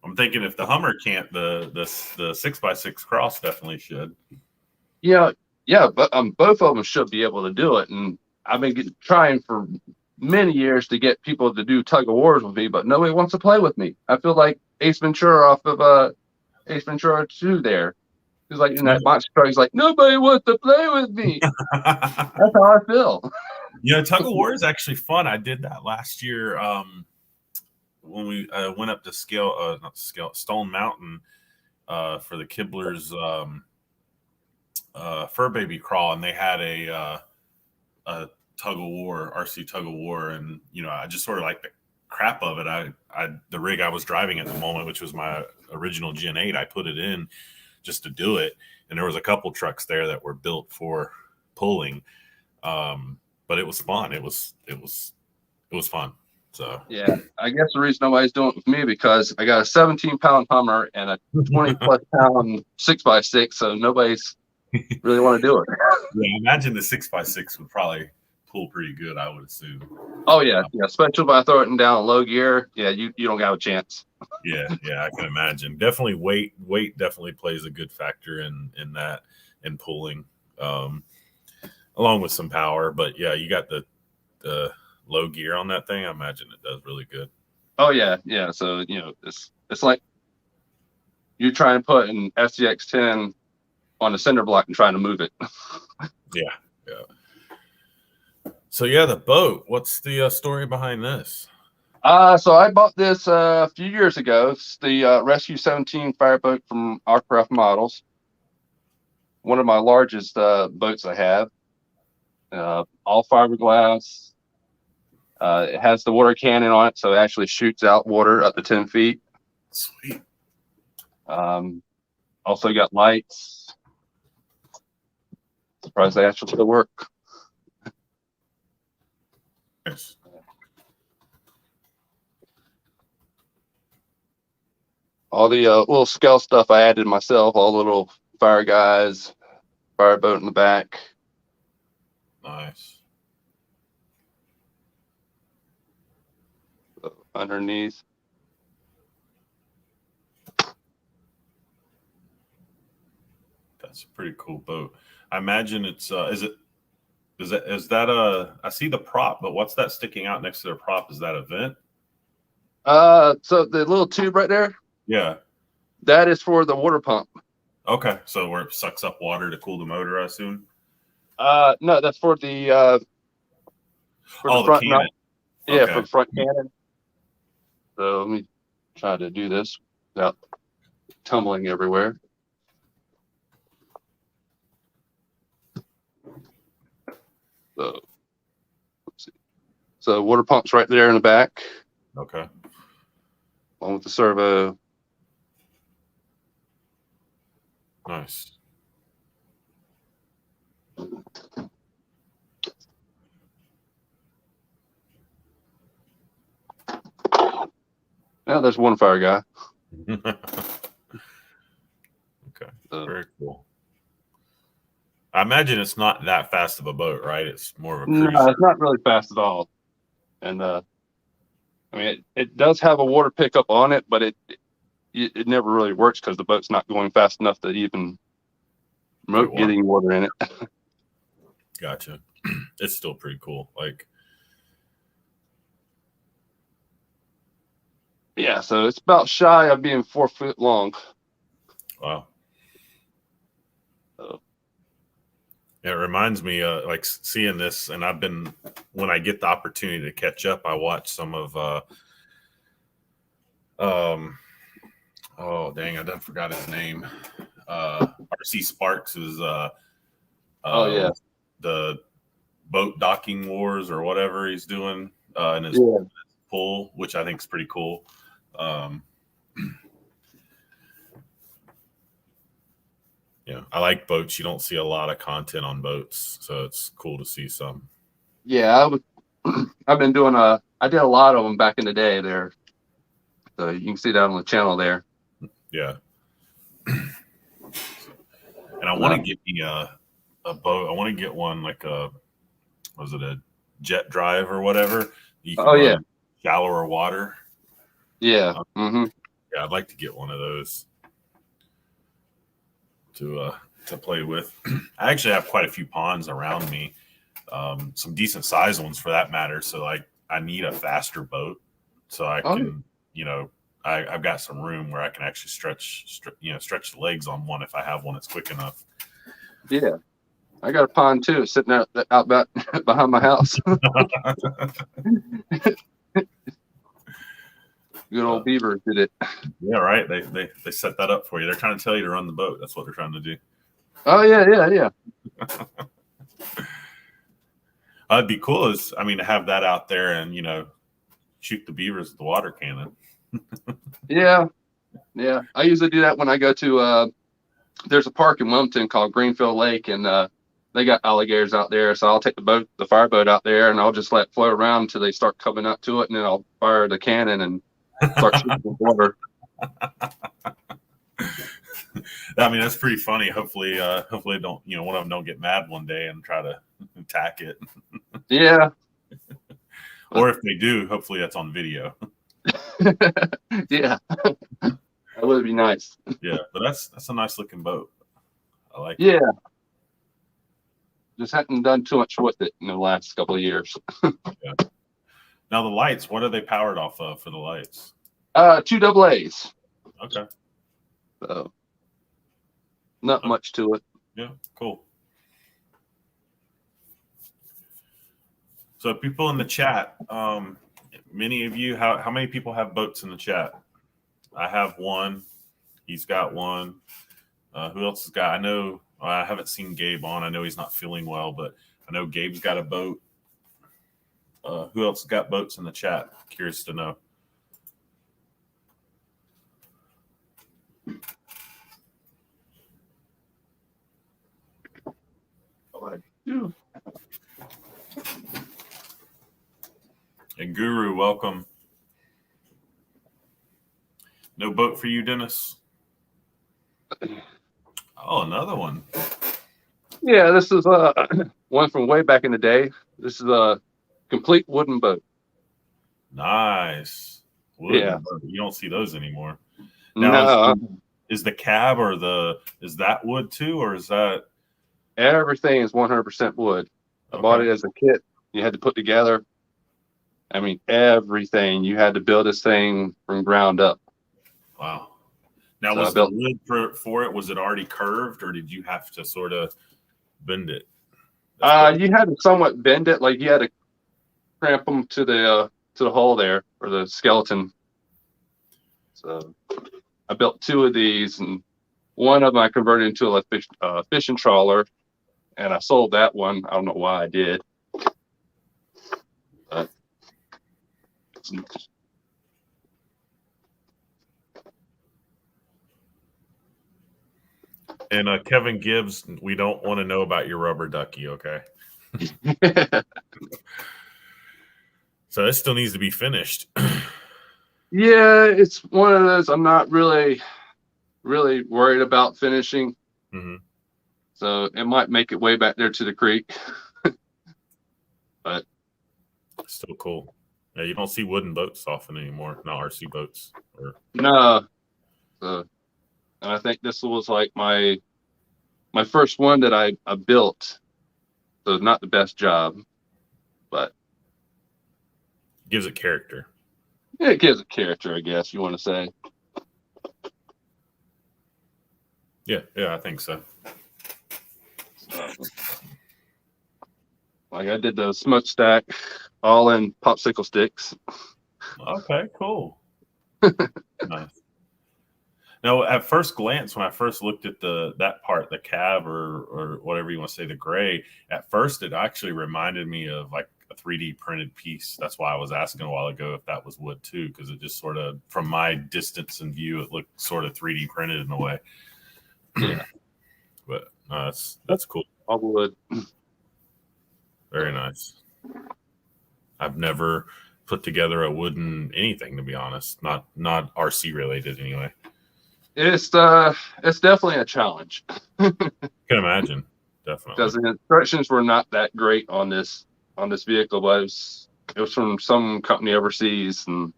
I'm thinking if the Hummer can't, the 6x6 Cross definitely should. Yeah, but both of them should be able to do it. And I've been trying for many years to get people to do tug of wars with me, but nobody wants to play with me. I feel like Ace Ventura off of Ace Ventura 2 there. He's like in that monster truck. He's like, nobody wants to play with me. That's how I feel. Tug of war is actually fun. I did that last year when we went up to Stone Mountain for the Kibblers Fur Baby Crawl, and they had a tug of war, RC tug of war, and I just sort of like the crap of it. The rig I was driving at the moment, which was my original Gen 8, I put it in just to do it, and there was a couple trucks there that were built for pulling, but it was fun. It was fun. So yeah, I guess the reason nobody's doing it with me because I got a 17-pound Hummer and a 20+ pound 6x6, so nobody's really want to do it. Yeah, imagine the 6x6 would probably pull pretty good, I would assume. Oh yeah, especially if I throw it down low gear. Yeah, you don't have a chance. Yeah, I can imagine. Definitely weight definitely plays a good factor in that, in pulling, along with some power. But yeah, you got the low gear on that thing. I imagine it does really good. Oh yeah. So it's like you try and put an SCX10 on the cinder block and trying to move it. Yeah. So yeah, the boat. What's the story behind this? So I bought this a few years ago. It's the Rescue 17 Firebug from Aircraft Models. One of my largest boats I have. All fiberglass. It has the water cannon on it, so it actually shoots out water up to 10 feet. Sweet. Also got lights. Surprised they actually still work. Nice. All the little scale stuff I added myself, all the little fire guys, fireboat in the back. Nice. Underneath. That's a pretty cool boat. I imagine it's is that a, I see the prop, but what's that sticking out next to their prop? Is that a vent? So the little tube right there, Yeah. that is for the water pump. Okay. So where it sucks up water to cool the motor, I assume? No, that's for the front cannon. Yeah, Okay. for the front cannon. So let me try to do this without tumbling everywhere. So let's see. So water pump's right there in the back, Okay. along with the servo. Nice. Now there's one fire guy. Okay. Very cool. I imagine it's not that fast of a boat, right? It's more of a cruiser. No, it's not really fast at all. And I mean, it does have a water pickup on it, but it never really works because the boat's not going fast enough to even promote getting water in it. Gotcha. It's still pretty cool. Like, yeah, so it's about shy of being 4 foot long. wow. So, It reminds me, like seeing this, and when I get the opportunity to catch up, I watch some of, oh dang, I done forgot his name. RC Sparks is, yeah, the boat docking wars or whatever he's doing, in his pool, which I think is pretty cool. Yeah, I like boats. You don't see a lot of content on boats, so it's cool to see some. yeah, I've been doing I did a lot of them back in the day there. So you can see that on the channel there. Yeah. And I want to get me a boat. I want to get one like was it a jet drive or whatever? You can run in shallower water. Yeah. Yeah, I'd like to get one of those to play with. I actually have quite a few ponds around me, some decent sized ones for that matter. So like, I need a faster boat so I can, I've got some room where I can actually stretch the legs on one if I have one that's quick enough. Yeah, I got a pond too sitting out back behind my house. Good old Beavers did it. Yeah, right. They set that up for you. They're trying to tell you to run the boat. That's what they're trying to do. Oh yeah. It'd be cool to have that out there and shoot the beavers with the water cannon. Yeah. I usually do that when I go to there's a park in Wilmington called Greenfield Lake, and they got alligators out there. So I'll take the fireboat out there, and I'll just let it float around until they start coming up to it, and then I'll fire the cannon and start shooting the water. That's pretty funny. Hopefully don't one of them don't get mad one day and try to attack it. Yeah. Or if they do, hopefully that's on video. Yeah. That would be nice. Yeah, but that's a nice looking boat. I like it. Yeah. Just hadn't done too much with it in the last couple of years. Yeah. Now the lights, what are they powered off of for the lights? 2 AA's. Okay. So not much to it. Yeah, cool. So people in the chat, many of you, how many people have boats in the chat? I have one. He's got one. Who else has got? I know I haven't seen Gabe on. I know he's not feeling well, but I know Gabe's got a boat. Who else has got boats in the chat? Curious to know. And Guru, welcome. No boat for you, Dennis? Oh, another one. Yeah, this is one from way back in the day. This is a complete wooden boat. Nice. Wooden Yeah. boat. You don't see those anymore. Now, is the cab or is that wood too, or is that? Everything is 100% wood. I bought it as a kit. You had to put together. I mean, everything. You had to build this thing from ground up. Wow. Now, was the wood for it, was it already curved, or did you have to sort of bend it? You had to somewhat bend it. Like you had to cramp them to the hull there, or the skeleton. So I built 2 of these, and one of them I converted into a fishing trawler, and I sold that one. I don't know why I did. But and Kevin Gibbs, we don't want to know about your rubber ducky, okay? So it still needs to be finished. Yeah, it's one of those I'm not really worried about finishing. Mm-hmm. So it might make it way back there to the creek. But still cool. Yeah, you don't see wooden boats often anymore. Not RC boats. No. So, and I think this was like my first one that I built. So not the best job, but gives it character. Yeah, it gives it character, I guess you want to say. Yeah, I think so. Like I did the smokestack all in popsicle sticks. Okay, cool. Nice. Now, at first glance, when I first looked at that part, the cab or whatever you want to say, the gray, at first it actually reminded me of like a 3D printed piece. That's why I was asking a while ago if that was wood too, because it just sort of, from my distance and view, it looked sort of 3D printed in a way. Yeah. But that's cool. All wood. Very nice. I've never put together a wooden anything, to be honest. Not RC related anyway. It's definitely a challenge. Can imagine, definitely. Because the instructions were not that great on this vehicle, but it was from some company overseas and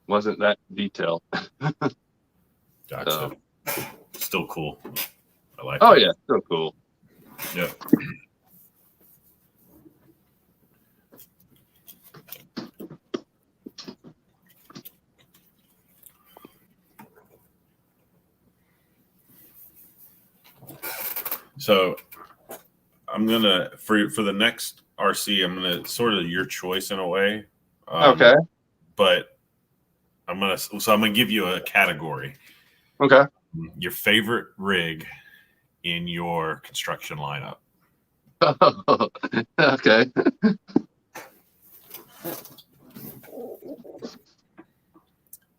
wasn't that detailed. Gotcha. So, still cool. I like. Oh yeah, still cool. Yeah. So I'm gonna for the next RC, I'm gonna sort of your choice in a way. Okay. But I'm gonna give you a category. Okay. Your favorite rig in your construction lineup. Okay.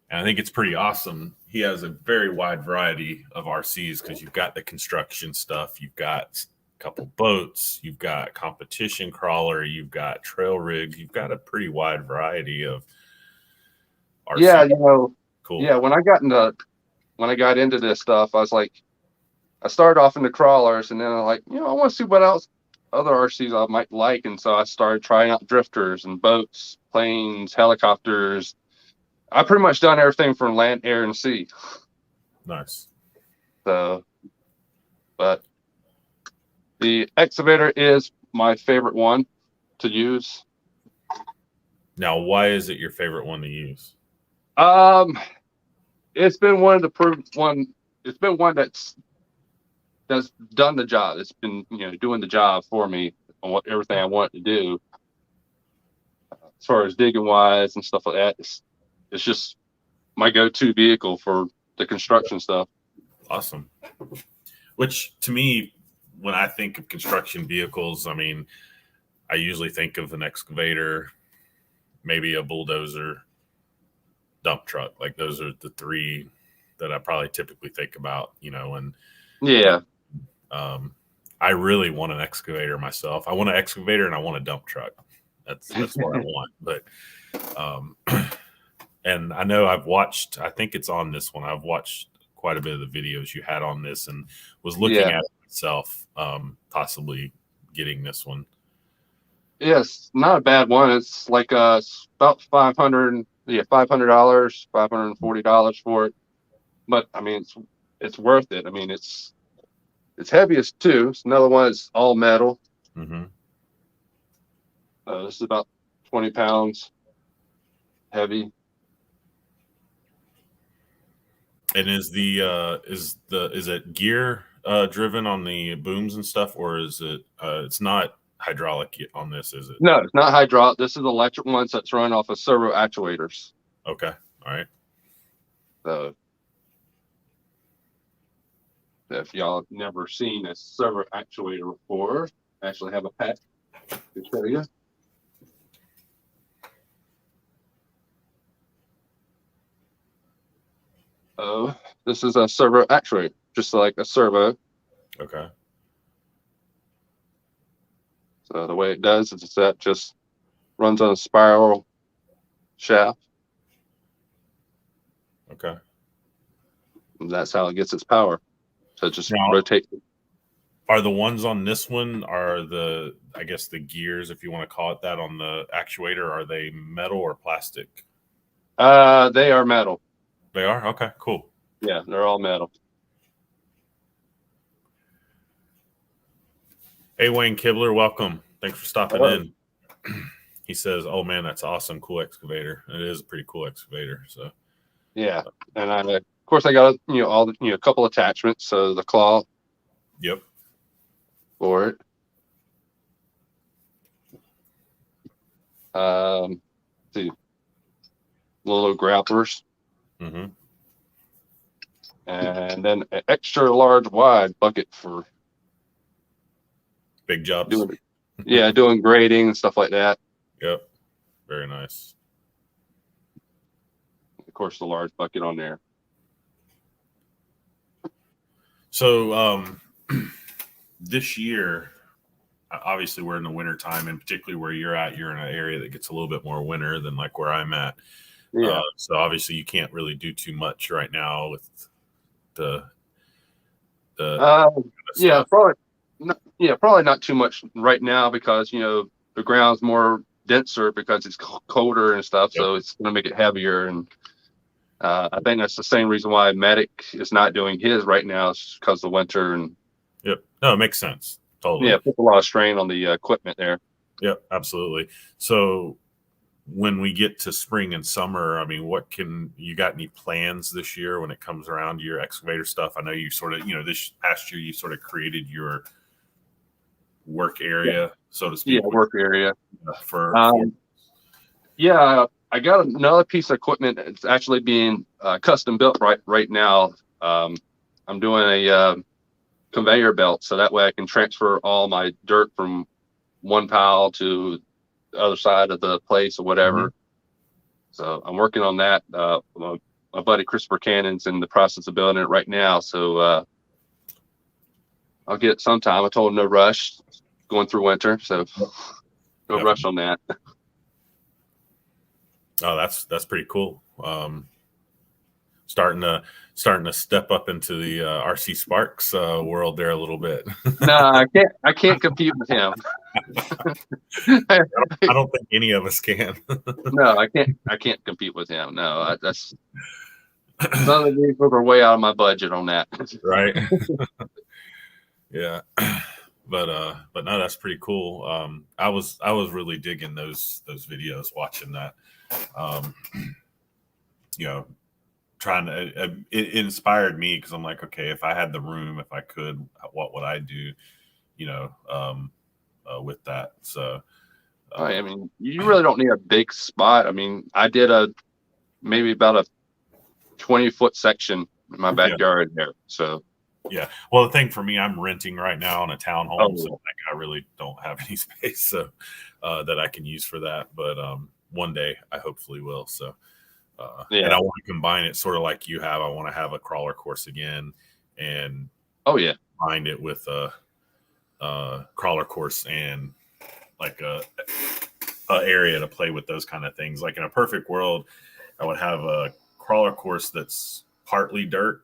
And I think it's pretty awesome. He has a very wide variety of RCs because you've got the construction stuff, you've got a couple boats, you've got competition crawler, you've got trail rigs, you've got a pretty wide variety of RCs. Yeah, cool. Yeah, when I got into this stuff, I was like, I started off in the crawlers, and then I'm like, I want to see what else other RCs I might like, and so I started trying out drifters and boats, planes, helicopters. I pretty much done everything from land, air, and sea. Nice. So, but the excavator is my favorite one to use. Now, why is it your favorite one to use? It's been one of the one. It's been one that's that's done the job. It's been, doing the job for me on everything I want to do. As far as digging wise and stuff like that, it's just my go-to vehicle for the construction stuff. Awesome. Which to me, when I think of construction vehicles, I mean, I usually think of an excavator, maybe a bulldozer, dump truck. Like those are the three that I probably typically think about, and yeah. I really want an excavator myself. I want an excavator and I want a dump truck. That's what I want. But and I know I think it's on this one. I've watched quite a bit of the videos you had on this and was looking at it myself, possibly getting this one. Yes, not a bad one. It's like it's about $500, $540 for it. But I mean, it's worth it. I mean, it's heaviest too. It's another one. It's all metal. Mm-hmm. This is about 20 pounds heavy. And is it gear driven on the booms and stuff, or is it? It's not hydraulic on this, is it? No, it's not hydraulic. This is electric ones that's run off of servo actuators. Okay, all right. So if y'all have never seen a servo actuator before, I actually have a pack to show you. This is a servo actuator, just like a servo. Okay. So the way it does is that just runs on a spiral shaft. Okay. And that's how it gets its power. So it just rotates. Are the ones on this one, I guess the gears, if you want to call it that, on the actuator, are they metal or plastic? They are metal. They are? Okay, cool. Yeah, they're all metal. Hey, Wayne Kibler, welcome. Thanks for stopping in. He says, "Oh man, that's awesome, cool excavator." It is a pretty cool excavator. So, yeah, and of course I got all the a couple attachments. So the claw. Yep. For it. The little grapplers. Mm-hmm. And then an extra large wide bucket for big jobs. Doing grading and stuff like that. Yep. Very nice. Of course, the large bucket on there. So this year, obviously we're in the winter time, and particularly where you're at, you're in an area that gets a little bit more winter than like where I'm at. Yeah. So obviously you can't really do too much right now with the probably not too much right now because the ground's more denser because it's colder and stuff. Yep. So it's going to make it heavier, and I think that's the same reason why Matic is not doing his right now, is because of the winter. And yep, no, it makes sense. Totally. Yeah, puts a lot of strain on the equipment there. Yep, absolutely. So when we get to spring and summer, I mean, you got any plans this year when it comes around to your excavator stuff? I know you sort of, this past year you sort of created your work area, so to speak. Yeah, work area. I got another piece of equipment. It's actually being custom built right now. I'm doing a conveyor belt, so that way I can transfer all my dirt from one pile to the other side of the place or whatever. Mm-hmm. So I'm working on that. My buddy Christopher Cannon's in the process of building it right now, so I'll get it sometime. I told him no rush, going through winter, so no rush on that. Oh, that's pretty cool. Starting to step up into the RC Sparks world there a little bit. No, I can't compete with him. I don't think any of us can. No, I can't compete with him. No, that's some of the vehicles are way out of my budget on that. Right. Yeah. But no, that's pretty cool. I was really digging those videos, watching that. trying to, it inspired me because I'm like, okay, if I had the room, if I could, what would I do, with that? So, I mean, you really don't need a big spot. I mean, I did maybe about a 20-foot section in my backyard there. So, yeah. Well, the thing for me, I'm renting right now in a townhome, so like, I really don't have any space so that I can use for that. But one day I hopefully will. So, and I want to combine it sort of like you have. I want to have a crawler course again, and combine it with a crawler course and like a area to play with those kind of things. Like in a perfect world, I would have a crawler course that's partly dirt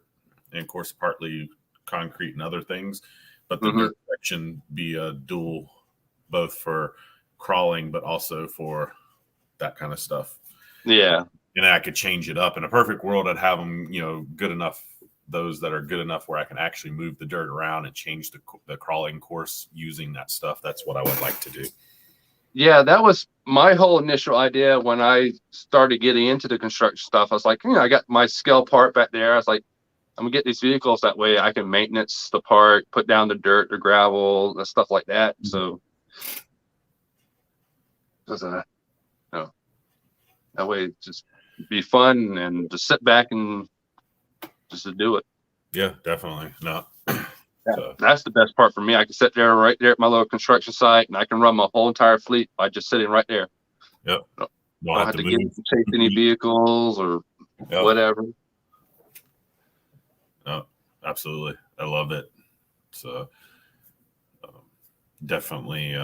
and of course partly concrete and other things, but the dirt section be a dual, both for crawling but also for that kind of stuff. Yeah. And I could change it up. In a perfect world, I'd have them, good enough, those that are good enough where I can actually move the dirt around and change the crawling course using that stuff. That's what I would like to do. Yeah, that was my whole initial idea when I started getting into the construction stuff. I was like, I got my scale part back there. I was like, I'm gonna get these vehicles that way I can maintenance the part, put down the dirt, the gravel, the stuff like that. So, that way it just be fun and just sit back and just to do it. Yeah, definitely. No. That's the best part for me. I can sit there right there at my little construction site and I can run my whole entire fleet by just sitting right there. Yep. Don't have to chase any vehicles or whatever. No, absolutely. I love it. So definitely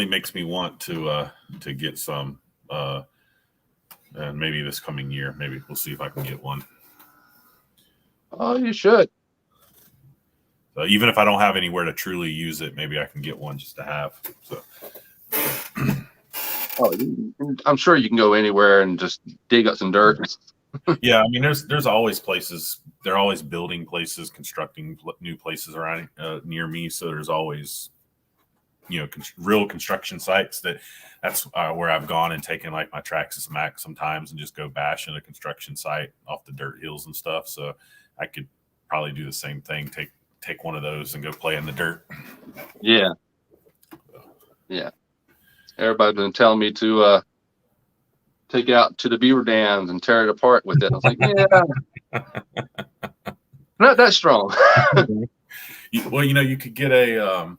makes me want to get some, and maybe this coming year, maybe we'll see if I can get one. Oh, you should. So even if I don't have anywhere to truly use it, maybe I can get one just to have. So. I'm sure you can go anywhere and just dig up some dirt. Yeah, I mean, there's always places. They're always building places, constructing new places around near me. So there's always, real construction sites. That's where I've gone and taken like my Traxxas Max sometimes and just go bash in a construction site off the dirt hills and stuff. So I could probably do the same thing. Take one of those and go play in the dirt. Yeah. Yeah. Everybody's been telling me to take it out to the beaver dams and tear it apart with it. I was like, not that strong. Well, you could get a,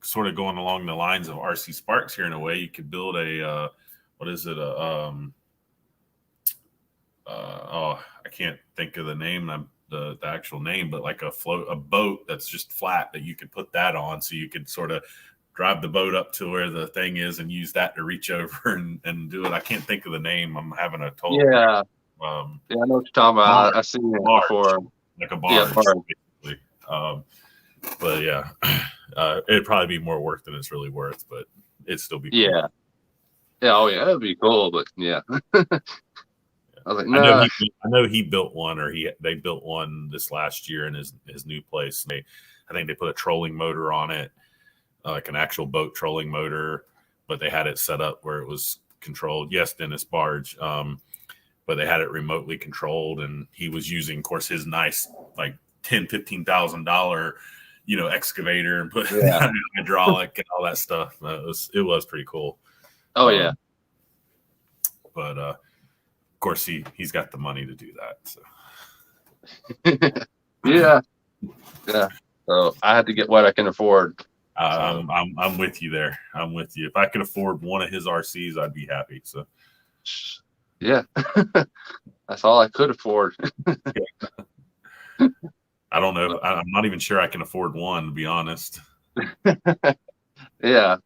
sort of going along the lines of RC Sparks here in a way. You could build a, what is it? I can't think of the name. The actual name, but like a boat that's just flat that you could put that on, so you could sort of drive the boat up to where the thing is and use that to reach over and do it. I can't think of the name. I'm having a total. Yeah. I know what you're talking about. I've seen it before. Like a barge, basically. But yeah, it'd probably be more work than it's really worth, but it'd still be cool. Yeah. Oh yeah, that'd be cool, but yeah. I was like, no. I know he built one, or they built one this last year in his new place. I think they put a trolling motor on it, like an actual boat trolling motor, but they had it set up where it was controlled. Yes, Dennis barge, but they had it remotely controlled, and he was using, of course, his nice like $10,000-$15,000, excavator and put hydraulic and all that stuff. It was pretty cool. Oh yeah. But of course he's got the money to do that. So. Yeah. So I had to get what I can afford. I'm with you there. I'm with you. If I could afford one of his RCs, I'd be happy. So. Yeah. That's all I could afford. I don't know. I'm not even sure I can afford one, to be honest. Yeah.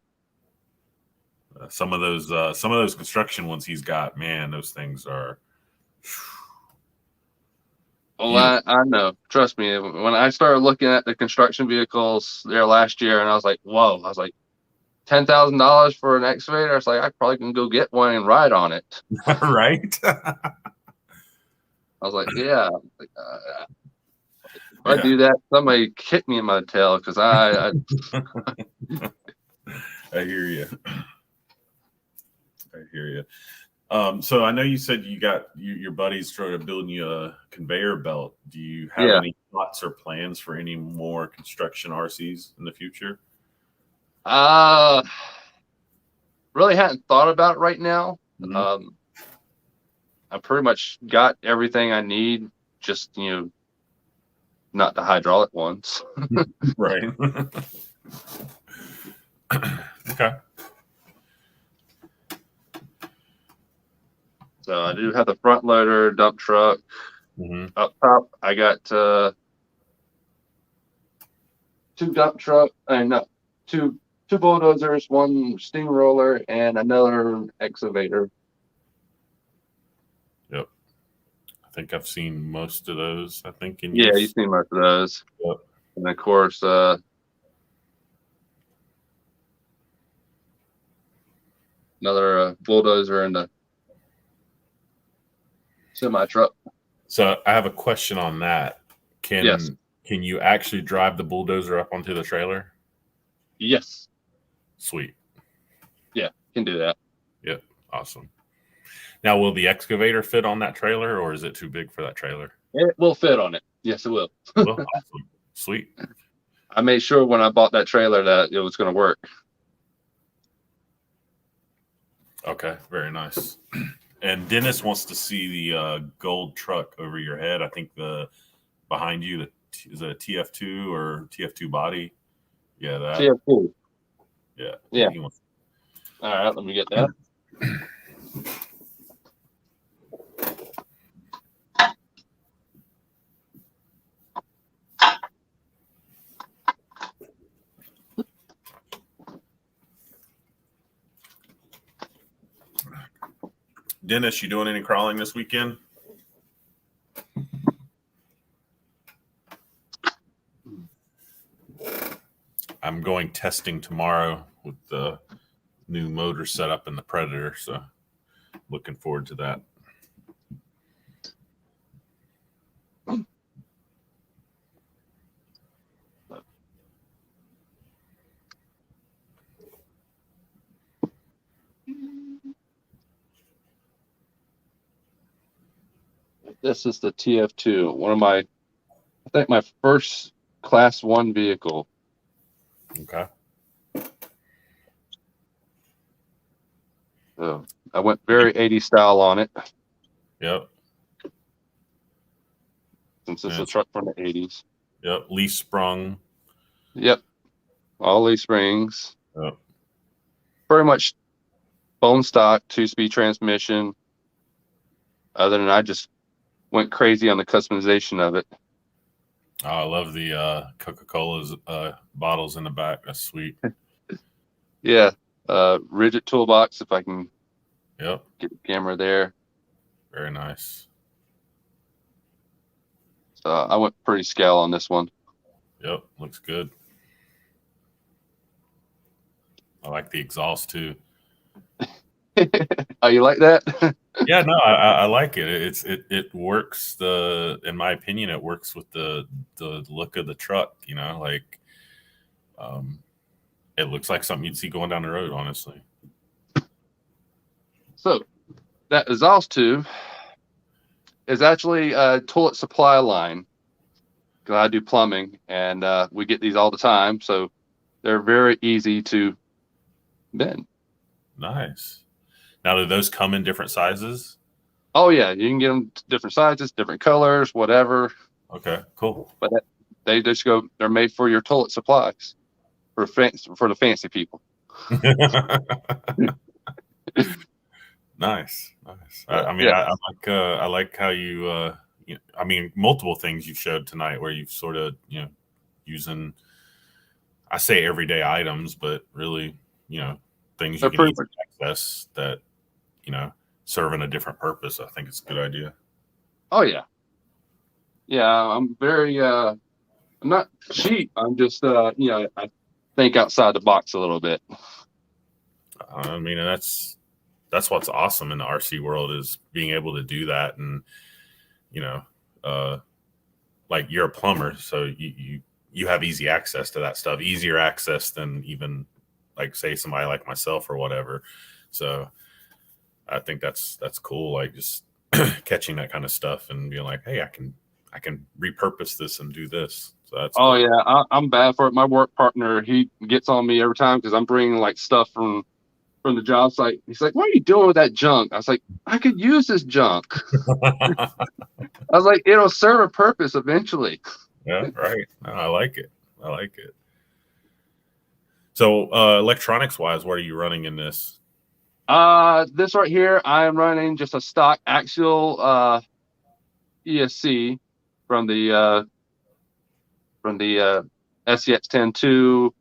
Some of those construction ones he's got, man, those things are. Well, I know. Trust me. When I started looking at the construction vehicles there last year, and I was like, whoa! I was like, $10,000 for an excavator. I was like, I probably can go get one and ride on it. Right. I was like, yeah. If I do that, somebody kick me in my tail because I I hear you. So I know you said you got your buddies started building you a conveyor belt. Do you have any thoughts or plans for any more construction RCs in the future? Really hadn't thought about it right now. Mm-hmm. I pretty much got everything I need, just not the hydraulic ones. Right. Okay. So I do have the front loader, dump truck. Mm-hmm. Up top, I got 2 dump truck and two bulldozers, 1 steamroller, and another excavator. Yep. I think I've seen most of those. I think in Yeah, you've seen most of those. Yep. And of course, another bulldozer and a semi truck. So I have a question on that. Can you actually drive the bulldozer up onto the trailer? Yes. Sweet. Yeah, can do that. Yep. Awesome. Now, will the excavator fit on that trailer, or is it too big for that trailer? It will fit on it. Yes, it will. Well, awesome. Sweet. I made sure when I bought that trailer that it was going to work. Okay, very nice. And Dennis wants to see the gold truck over your head. I think behind you, is it a TF2 or TF2 body? Yeah, that. TF2. Yeah. Yeah. All right, let me get that. Dennis, you doing any crawling this weekend? I'm going testing tomorrow with the new motor setup in the Predator, so looking forward to that. This is the TF2, I think my first Class 1 vehicle. Okay. So I went very 80s style on it. Yep. Since it's a truck from the 80s. Yep. Leaf sprung. Yep. All leaf springs. Yep. Pretty much bone stock, 2-speed transmission. Other than I just went crazy on the customization of it. Oh, I love the Coca-Cola's bottles in the back. That's sweet. Yeah. Rigid toolbox, if I can Yep. get the camera there. Very nice. So I went pretty scale on this one. Yep. Looks good. I like the exhaust too. Oh, you like that? Yeah, no, I like it. It works. In my opinion, it works with the look of the truck. It looks like something you'd see going down the road. Honestly. So that exhaust tube is actually a toilet supply line. Because I do plumbing, and we get these all the time, so they're very easy to bend. Nice. Now, do those come in different sizes? Oh yeah, you can get them different sizes, different colors, whatever. Okay, cool. But they're made for your toilet supplies, for the fancy people. Nice. I like how you multiple things you showed tonight where you've sort of using, I say everyday items, but really things you can easily access that serving a different purpose. I think it's a good idea. Oh yeah. I'm very I'm not cheap. I'm just I think outside the box a little bit. I mean, and that's what's awesome in the RC world, is being able to do that. And like, you're a plumber, so you have easy access to that stuff, easier access than even, like, say, somebody like myself or whatever. So I think that's cool. Like just catching that kind of stuff and being like, hey, I can repurpose this and do this. So that's Oh cool. yeah, I'm bad for it. My work partner, he gets on me every time because I'm bringing like stuff from the job site. He's like, "What are you doing with that junk?" I was like, "I could use this junk." I was like, "It'll serve a purpose eventually." Yeah, right. No, I like it. I like it. So electronics wise, what are you running in this? This right here, I am running just a stock axial ESC from the SCX-10-2.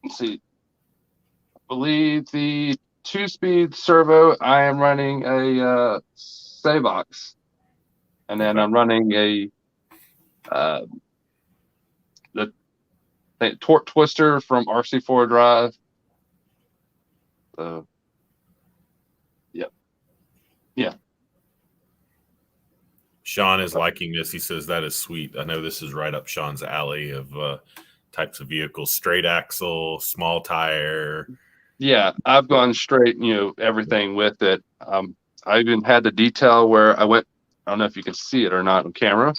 Let's see. I believe the 2-speed servo. I am running a Savox, and then Okay. I'm running a the torque twister from RC4 Drive. Yeah. Sean is liking this. He says that is sweet. I know this is right up Sean's alley of types of vehicles: straight axle, small tire. Yeah, I've gone straight, everything with it. I even had the detail where I went, I don't know if you can see it or not on camera,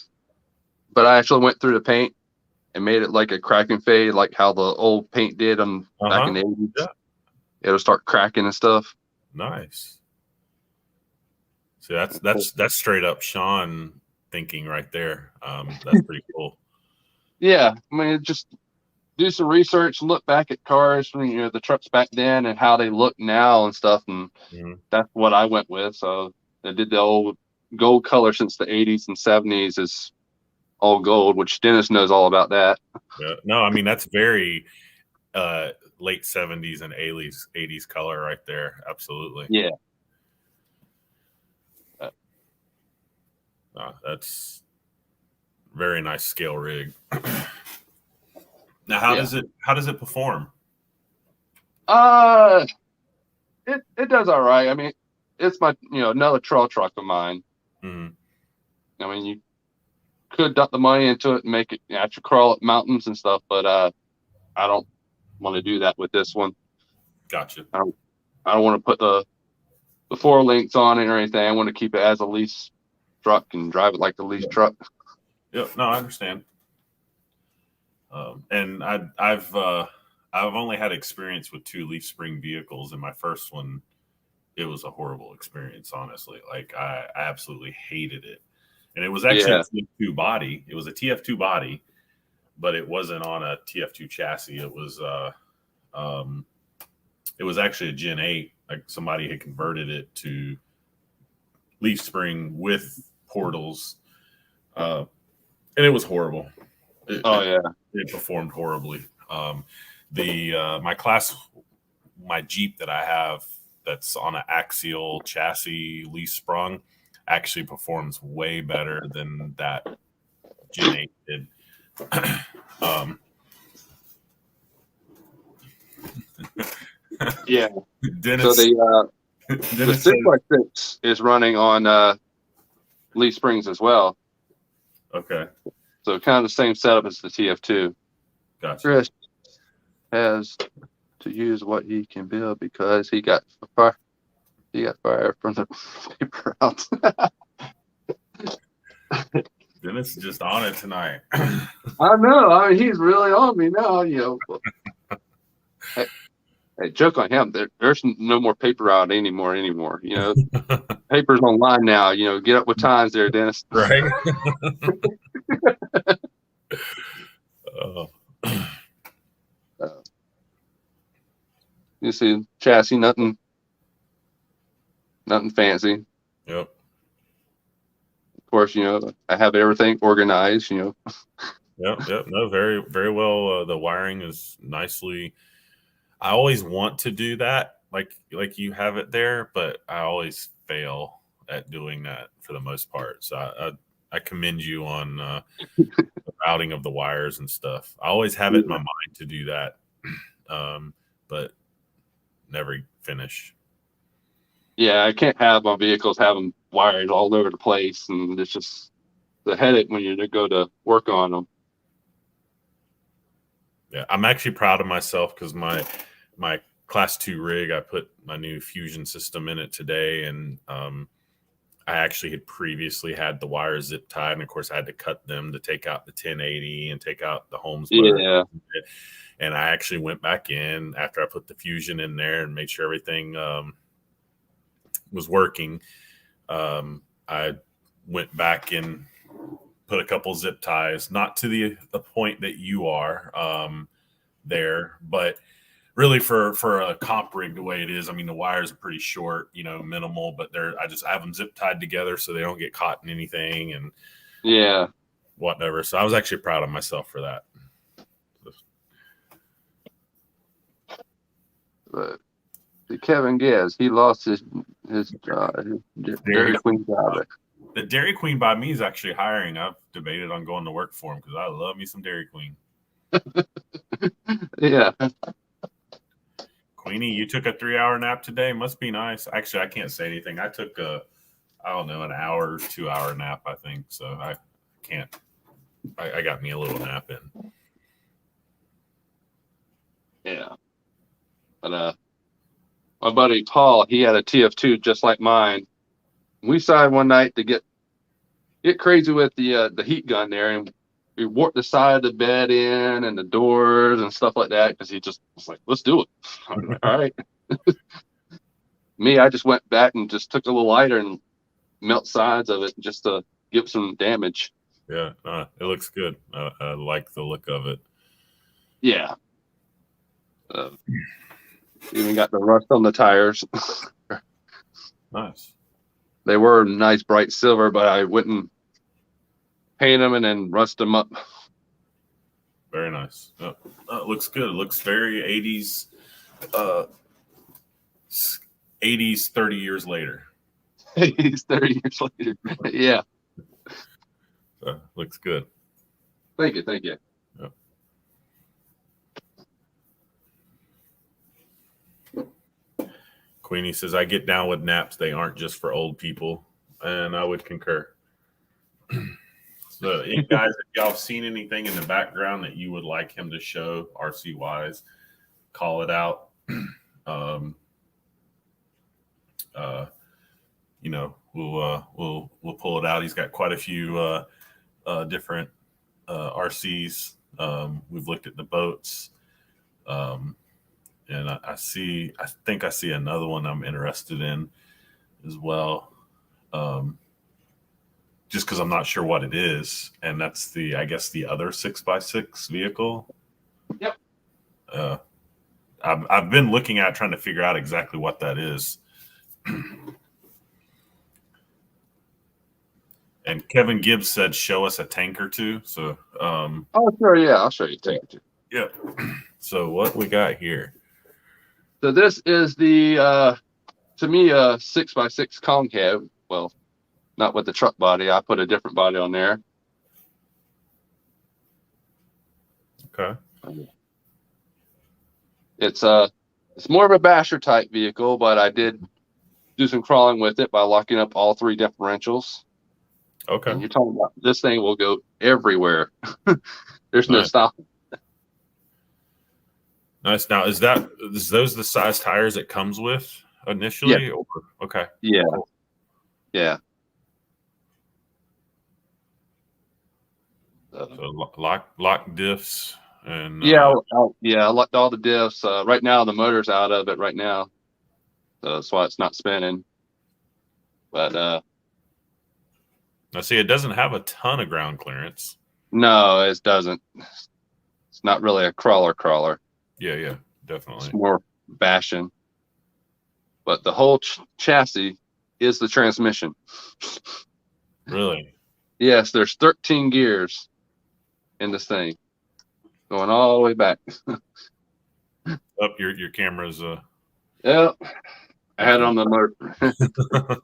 but I actually went through the paint and made it like a crack and fade, like how the old paint did back in the 80s. Yeah. It'll start cracking and stuff. Nice. So that's straight up Sean thinking right there. That's pretty cool. Yeah, I mean, just do some research, look back at cars from the trucks back then and how they look now and stuff, and that's what I went with. So I did the old gold color since the 80s and 70s is all gold, which Dennis knows all about that. Yeah. No, I mean that's very late 70s and 80s color right there. Absolutely. Yeah. That's very nice scale rig. Now, how does it perform? It does all right. I mean, it's my another trail truck of mine. Mm-hmm. I mean, you could dump the money into it and make it actually crawl up mountains and stuff, but I don't want to do that with this one. Gotcha. I don't want to put the 4 links on it or anything. I want to keep it as a lease truck and drive it like the lease truck. Yeah, no, I understand. And I've only had experience with 2 leaf spring vehicles, and my first one, it was a horrible experience. Honestly, like I absolutely hated it, and it was actually a TF2 body. It was a TF2 body, but it wasn't on a TF2 chassis. It was actually a Gen 8. Like somebody had converted it to leaf spring with portals, and it was horrible. It performed horribly. My Jeep that I have that's on an axial chassis leaf sprung actually performs way better than that Gen 8 did. Yeah. Dennis, so the 6x6 is running on leaf springs as well. Okay. So kind of the same setup as the TF2. Gotcha. Chris has to use what he can build because he got fire from the paper out. Dennis is just on it tonight. I know. I mean, he's really on me now. Hey, joke on him. There's no more paper out anymore. Paper's online now. Get up with times there, Dennis. Right. You see, chassis, nothing fancy. Yep. Of course, I have everything organized. Yep. No, very, very well. The wiring is nicely. I always want to do that, like you have it there, but I always fail at doing that for the most part. So I commend you on the routing of the wires and stuff. I always have it in my mind to do that, but never finish. Yeah, I can't have my vehicles having wires all over the place, and it's just the headache when you go to work on them. Yeah, I'm actually proud of myself because my Class 2 rig. I put my new fusion system in it today, and I actually had previously had the wires zip tied, and of course I had to cut them to take out the 1080 and take out the Holmes motor. Yeah. And I actually went back in after I put the fusion in there and made sure everything was working. I went back and put a couple zip ties, not to the point that you are there, but really for a comp rig the way it is. I mean, the wires are pretty short, minimal, but I have them zip tied together so they don't get caught in anything and whatever. So I was actually proud of myself for that. But Kevin Gibbs, he lost his Dairy Queen job. The Dairy Queen by me is actually hiring. I've debated on going to work for him because I love me some Dairy Queen. Yeah. Queenie, you took a 3-hour nap today. Must be nice. Actually, I can't say anything. I took an hour, 2-hour nap, I think. So I can't. I got me a little nap in. Yeah. But my buddy Paul, he had a TF2 just like mine. We decided one night to get crazy with the heat gun there, and we warped the side of the bed in and the doors and stuff like that because he just was like, let's do it. All right. Me, I just went back and just took a little lighter and melt sides of it just to give some damage. Yeah, it looks good. I like the look of it. Yeah. Even got the rust on the tires. Nice. They were nice bright silver, but I wouldn't paint them and then rust them up. Very nice. Oh, it looks good. It looks very 80s. 80s 30 years later. 80s 30 years later. Yeah. Looks good. Thank you. Yep. Queenie says, I get down with naps. They aren't just for old people. And I would concur. So, you guys, if y'all have seen anything in the background that you would like him to show RC wise, call it out. We'll pull it out. He's got quite a few different RCs. We've looked at the boats. And I think I see another one I'm interested in as well. Just because I'm not sure what it is. And that's the other 6x6 vehicle. Yep. I've been looking at trying to figure out exactly what that is. And Kevin Gibbs said, show us a tank or two. So, oh, sure. Yeah. I'll show you a tank or two. Yeah. So what we got here? So this is the, to me, a 6x6 concave. Well, not with the truck body. I put a different body on there. Okay. It's more of a basher type vehicle, but I did do some crawling with it by locking up all 3 differentials. Okay. And you're talking about this thing will go everywhere. There's no stopping. Nice. Now, is those the size tires it comes with initially? Yeah. Okay. Yeah. Cool. Yeah. So lock diffs and I locked all the diffs. Right now the motor's out of it right now, so that's why it's not spinning. But now see, it doesn't have a ton of ground clearance. No, it doesn't. It's not really a crawler. Yeah, definitely. It's more bashing. But the whole chassis is the transmission. Really? Yes, there's 13 gears in this thing, going all the way back. Up your camera's. Yep, I had it on the motor.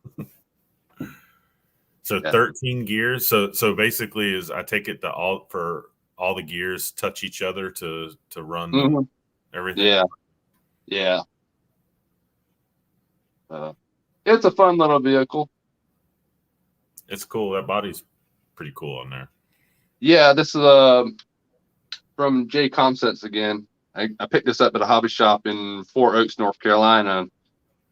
So 13 gears. So basically, is I take it all the gears touch each other to run everything. Yeah. It's a fun little vehicle. It's cool. That body's pretty cool on there. Yeah, this is from J Comsets again. I picked this up at a hobby shop in Fort Oaks, North Carolina.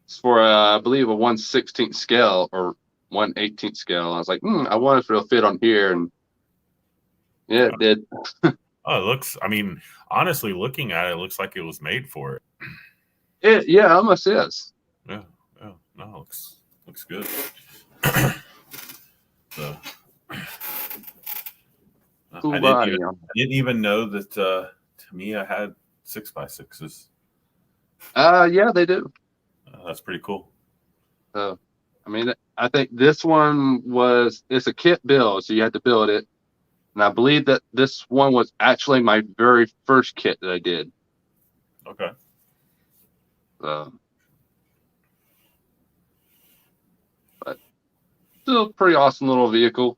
It's for, I believe, a 1/16 scale or 1/18 scale. I was like, I wonder if it'll fit on here. And yeah, it did. Oh, it looks, I mean, honestly, looking at it, it looks like it was made for it. Yeah, almost is. Yeah. No, looks good. So, Cool I didn't even know that Tamiya had 6x6s. Yeah, they do. That's pretty cool. So, I mean, I think this one it's a kit build, so you had to build it. And I believe that this one was actually my very first kit that I did. Okay. But still a pretty awesome little vehicle.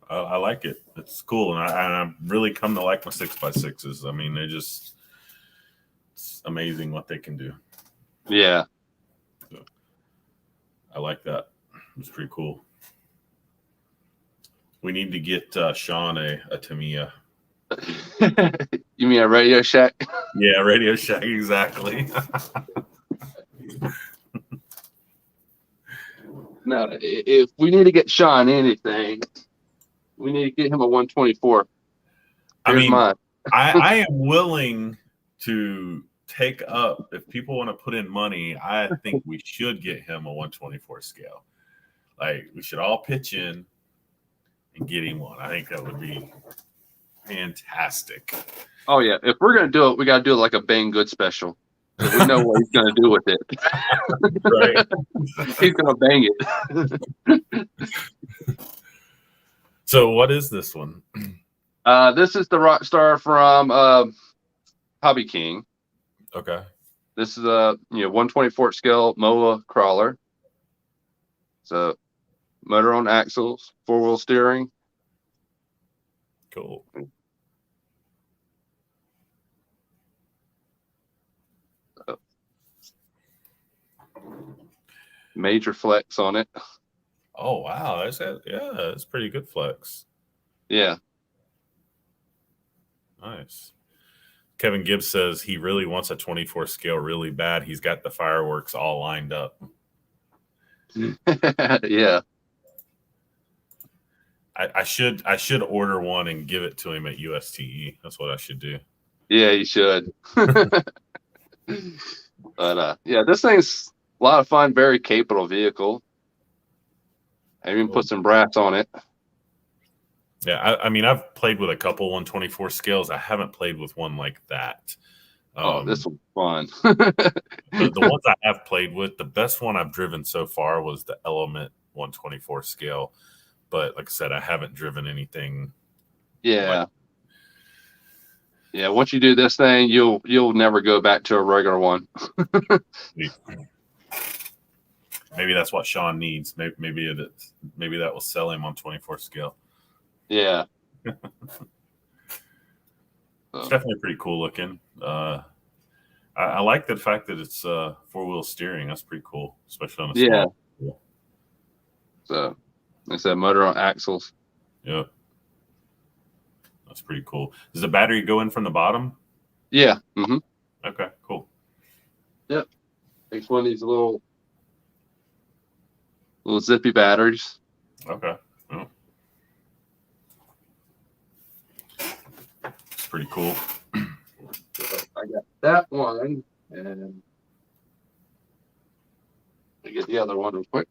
I like it. It's cool. And I really come to like my 6x6s. I mean, it's amazing what they can do. Yeah. So, I like that. It's pretty cool. We need to get Sean a Tamiya. You mean a Radio Shack? Yeah, Radio Shack, exactly. No, if we need to get Sean anything, we need to get him a 124. I mean, mine. I am willing to take up, if people want to put in money, I think we should get him a 124 scale. Like, we should all pitch in and get him one. I think that would be fantastic. Oh, yeah. If we're going to do it, we got to do it like a Bang Good special. So we know what he's going to do with it. Right. He's going to bang it. So what is this one? This is the Rockstar from Hobby King. Okay. This is a 124 scale MOA crawler. So motor on axles, 4-wheel steering. Cool. Major flex on it. Oh wow, that's pretty good flex. Yeah. Nice. Kevin Gibbs says he really wants a 24 scale really bad. He's got the fireworks all lined up. Yeah. I should order one and give it to him at USTE. That's what I should do. Yeah, you should. But yeah, this thing's a lot of fun, very capable vehicle. I even put some brass on it. Yeah, I mean, I've played with a couple 124 scales. I haven't played with one like that. This one's fun. the ones I have played with, the best one I've driven so far was the Element 124 scale. But like I said, I haven't driven anything. Yeah. Yeah, once you do this thing, you'll never go back to a regular one. Maybe that's what Sean needs. Maybe that will sell him on 24 scale. Yeah. It's definitely pretty cool looking. I like the fact that it's 4-wheel steering. That's pretty cool, especially on a small wheel. So it's a motor on axles. Yep. That's pretty cool. Does the battery go in from the bottom? Yeah. Mm-hmm. Okay, cool. Yep. It's one of these little zippy batteries. Okay. Oh. It's pretty cool. So I got that one, and I get the other one real quick.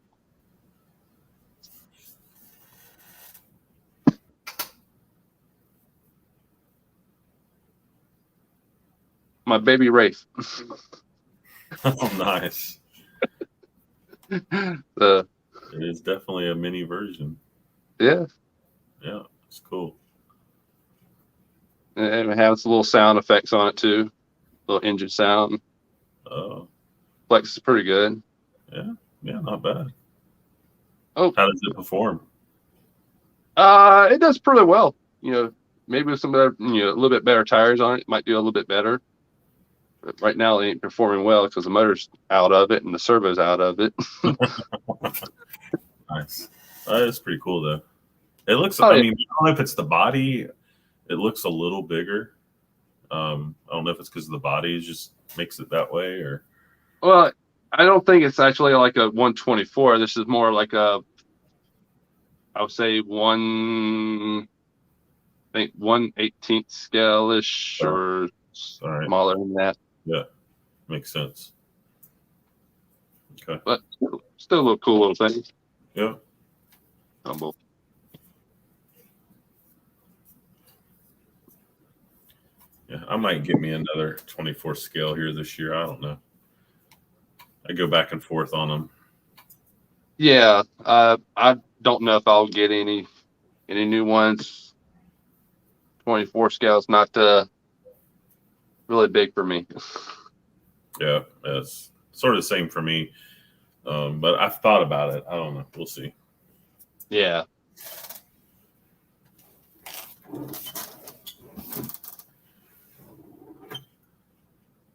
My baby Wraith. Oh, nice. It is definitely a mini version. Yeah. Yeah, it's cool. And it has little sound effects on it too. Little engine sound. Oh. Flex is pretty good. Yeah, not bad. Oh. How does it perform? It does pretty well. Maybe with some better, a little bit better tires on it might do a little bit better. But right now it ain't performing well because the motor's out of it and the servo's out of it. Nice. That's pretty cool though. It looks. I mean, I don't know if it's the body. It looks a little bigger. I don't know if it's because the body just makes it that way, or. Well, I don't think it's actually like a 124. This is more like I would say 1/18th scale-ish, or smaller than that. Yeah, makes sense. Okay, but still a little cool little thing. Yeah. Humble. Yeah, I might get me another 24 scale here this year. I don't know. I go back and forth on them. Yeah, I don't know if I'll get any new ones. 24 scale is not really big for me. Yeah, it's sort of the same for me. But I've thought about it. I don't know. We'll see. Yeah.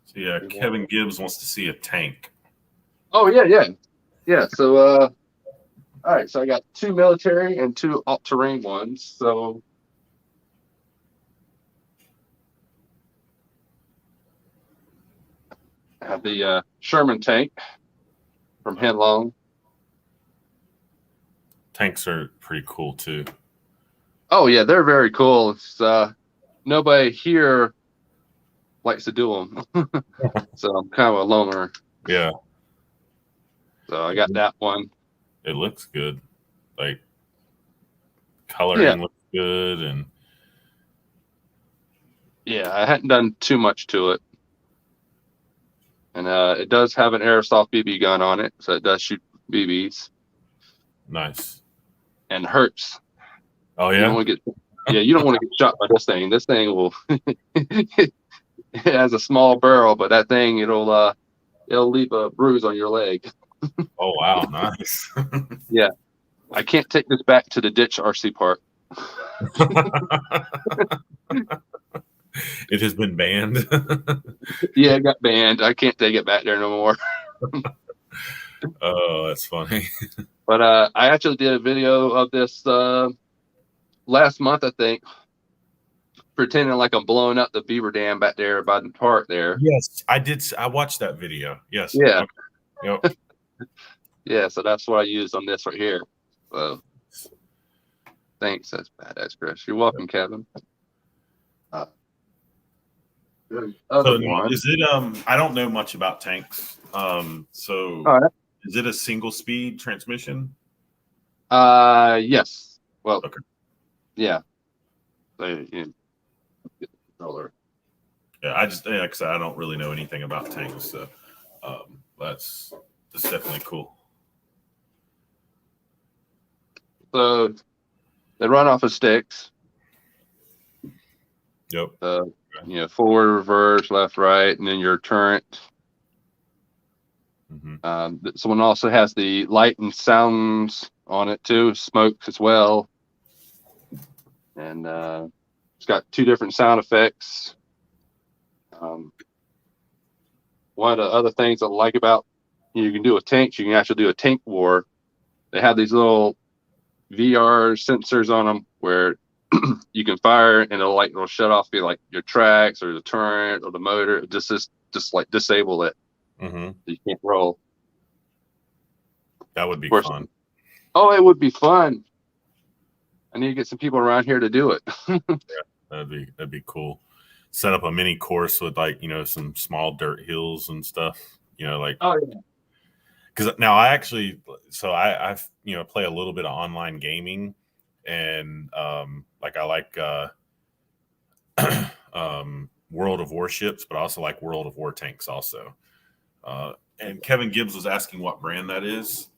So yeah, Kevin Gibbs wants to see a tank. Oh yeah. So all right. So I got 2 military and 2 all-terrain ones. So I have the Sherman tank from Henlong. Tanks are pretty cool too. Oh yeah, they're very cool. It's nobody here likes to do them, so I'm kind of a loner. Yeah. So I got that one. It looks good. Like coloring looks good, and yeah, I hadn't done too much to it. And it does have an airsoft BB gun on it, so it does shoot BBs. Nice. And hurts. Oh yeah. You don't want to get shot by this thing. This thing will. It has a small barrel, but that thing it'll leave a bruise on your leg. Oh wow, nice. Yeah, I can't take this back to the ditch RC park. It has been banned. Yeah, it got banned. I can't take it back there no more. Oh, that's funny. But I actually did a video of this last month, I think, pretending like I'm blowing up the beaver dam back there by the park there. Yes, I did. I watched that video. Yes. Yeah. Okay. Yep. Yeah, so that's what I used on this right here. So thanks. That's badass, Chris. You're welcome, Kevin. Is it I don't know much about tanks. So is it a single speed transmission? Yes. Well, okay. Yeah. So, you know, get the controller. Yeah, I just like I said, I don't really know anything about tanks, so that's definitely cool. So they run off of sticks. Yep. Forward, reverse, left, right, and then your turret. Mm-hmm. This one also has the light and sounds on it too, smoke as well, and it's got 2 different sound effects. One of the other things I like about you can do with tanks, you can actually do a tank war. They have these little VR sensors on them where you can fire and it'll shut off, be like your tracks or the turret or the motor, just like disable it. Mm-hmm. You can't roll. That would be fun. Oh, it would be fun. I need to get some people around here to do it. Yeah, that'd be cool. Set up a mini course with some small dirt hills and stuff. Oh yeah. Because now I actually, I play a little bit of online gaming, and I like World of Warships, but I also like World of War tanks also. And Kevin Gibbs was asking what brand that is.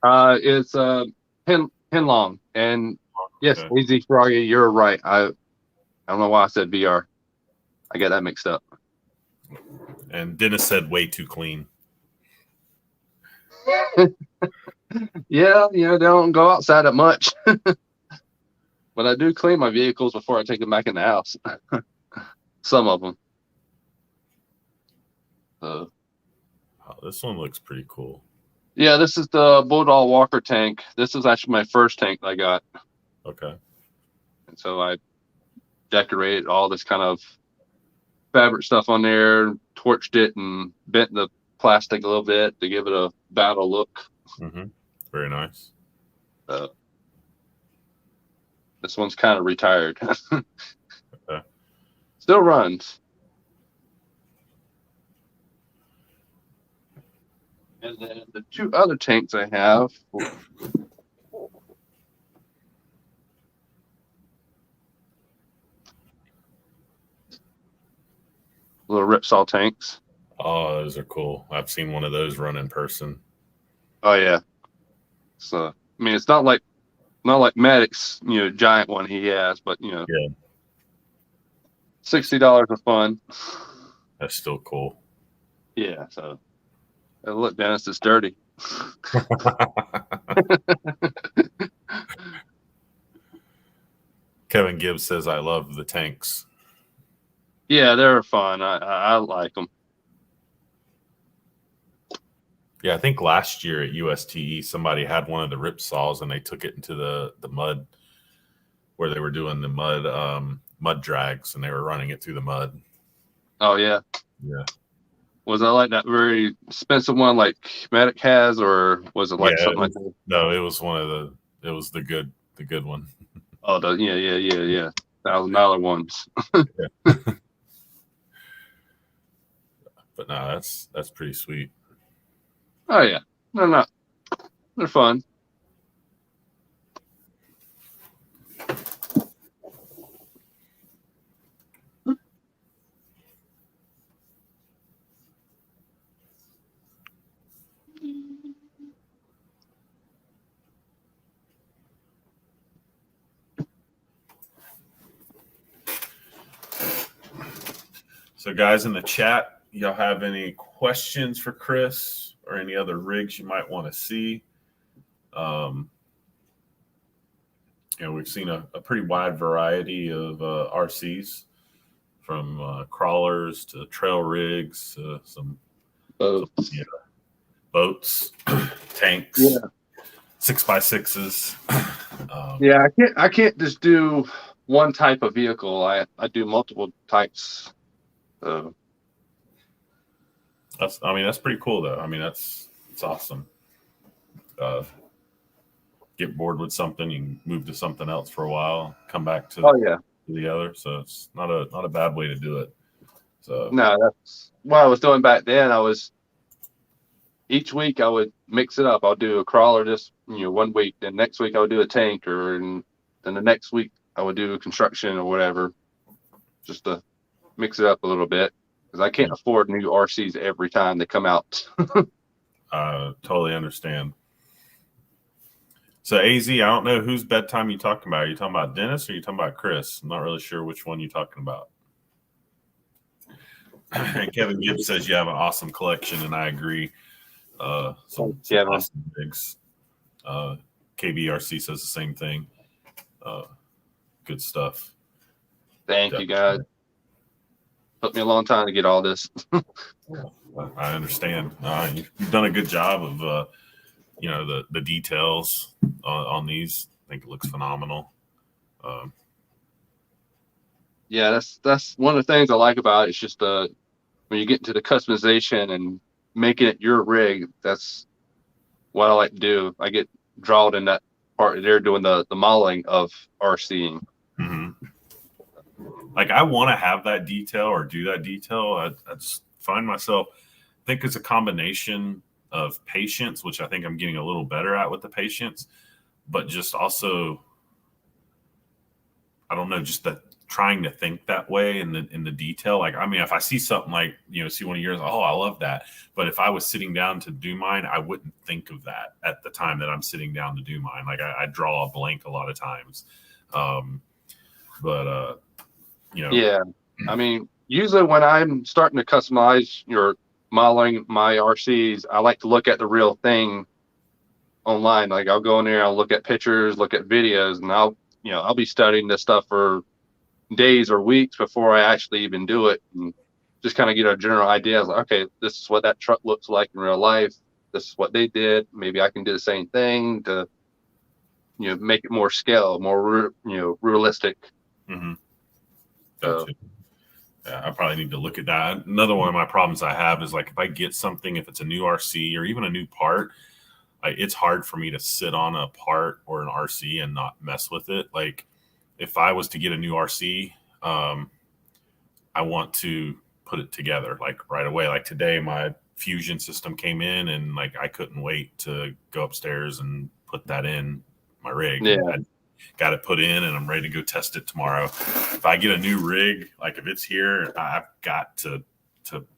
It's Henlong, and yes, okay. Easy Froggy, you're right. I don't know why I said VR. I get that mixed up. And Dennis said way too clean. Yeah, they don't go outside that much. But I do clean my vehicles before I take them back in the house. Some of them. Oh, this one looks pretty cool. Yeah, this is the Bulldog Walker tank. This is actually my first tank that I got. Okay. And so I decorated all this kind of fabric stuff on there, torched it, and bent the plastic a little bit to give it a battle look. Mm-hmm. Very nice. This one's kind of retired. Okay. Still runs. And then the two other tanks I have. Little Ripsaw tanks. Oh, those are cool. I've seen one of those run in person. Oh yeah. So I mean, it's not like Maddox's giant one he has, but Yeah. $60 of fun. That's still cool. Yeah. So look, Dennis, it's dirty. Kevin Gibbs says, "I love the tanks." Yeah, they're fun. I like them. Yeah, I think last year at USTE, somebody had one of the rip saws and they took it into the mud where they were doing the mud drags and they were running it through the mud. Oh yeah. Yeah. Was that like that very expensive one like Medic has, or was it like something like that? No, it was it was the good one. Oh, yeah. $1,000 ones. Yeah. But no, that's pretty sweet. Oh yeah, they're fun. So guys in the chat, y'all have any questions for Chris or any other rigs you might want to see? We've seen a pretty wide variety of RCs, from crawlers to trail rigs to some boats, tanks, 6x6s. Yeah, I can't just do one type of vehicle. I do multiple types. That's pretty cool though. I mean, it's awesome. Get bored with something, you can move to something else for a while, come back to the other. So it's not a bad way to do it. So no, that's what I was doing back then. Each week I would mix it up. I'll do a crawler just 1 week, then next week I would do a tank, and then the next week I would do a construction or whatever, just to mix it up a little bit, because I can't afford new RCs every time they come out. Totally understand. So AZ, I don't know whose bedtime you're talking about. Are you talking about Dennis or are you talking about Chris? I'm not really sure which one you're talking about. And Kevin Gibbs says you have an awesome collection, and I agree. Some awesome rigs. KBRC says the same thing. Good stuff. Thank you, guys. Took me a long time to get all this. I understand. You've done a good job of the details on these. I think it looks phenomenal. Yeah, that's one of the things I like about it. It's just when you get into the customization and making it your rig, that's what I like to do. I get drawn in that part. They're doing the modeling of RCing. Mm-hmm. Like I want to have that detail or do that detail. I just find myself, I think it's a combination of patience, which I think I'm getting a little better at with the patience, but just also, I don't know, just that trying to think that way in the detail. Like, I mean, if I see something like, see one of yours, oh, I love that. But if I was sitting down to do mine, I wouldn't think of that at the time that I'm sitting down to do mine. Like I draw a blank a lot of times. Yeah. I mean, usually when I'm starting to customize your modeling my RCs, I like to look at the real thing online. Like I'll go in there, I'll look at pictures, look at videos, and I'll be studying this stuff for days or weeks before I actually even do it, and just kind of get a general idea of like, okay, this is what that truck looks like in real life. This is what they did. Maybe I can do the same thing to, make it more scale, more, realistic. Mm-hmm. Gotcha. Yeah, I probably need to look at that. Another one of my problems I have is like if I get something, if it's a new RC or even a new part, it's hard for me to sit on a part or an RC and not mess with it. Like if I was to get a new RC, I want to put it together like right away. Like today, my fusion system came in and like I couldn't wait to go upstairs and put that in my rig. Yeah. I got it put in and I'm ready to go test it tomorrow. If I get a new rig, like if it's here, I've got to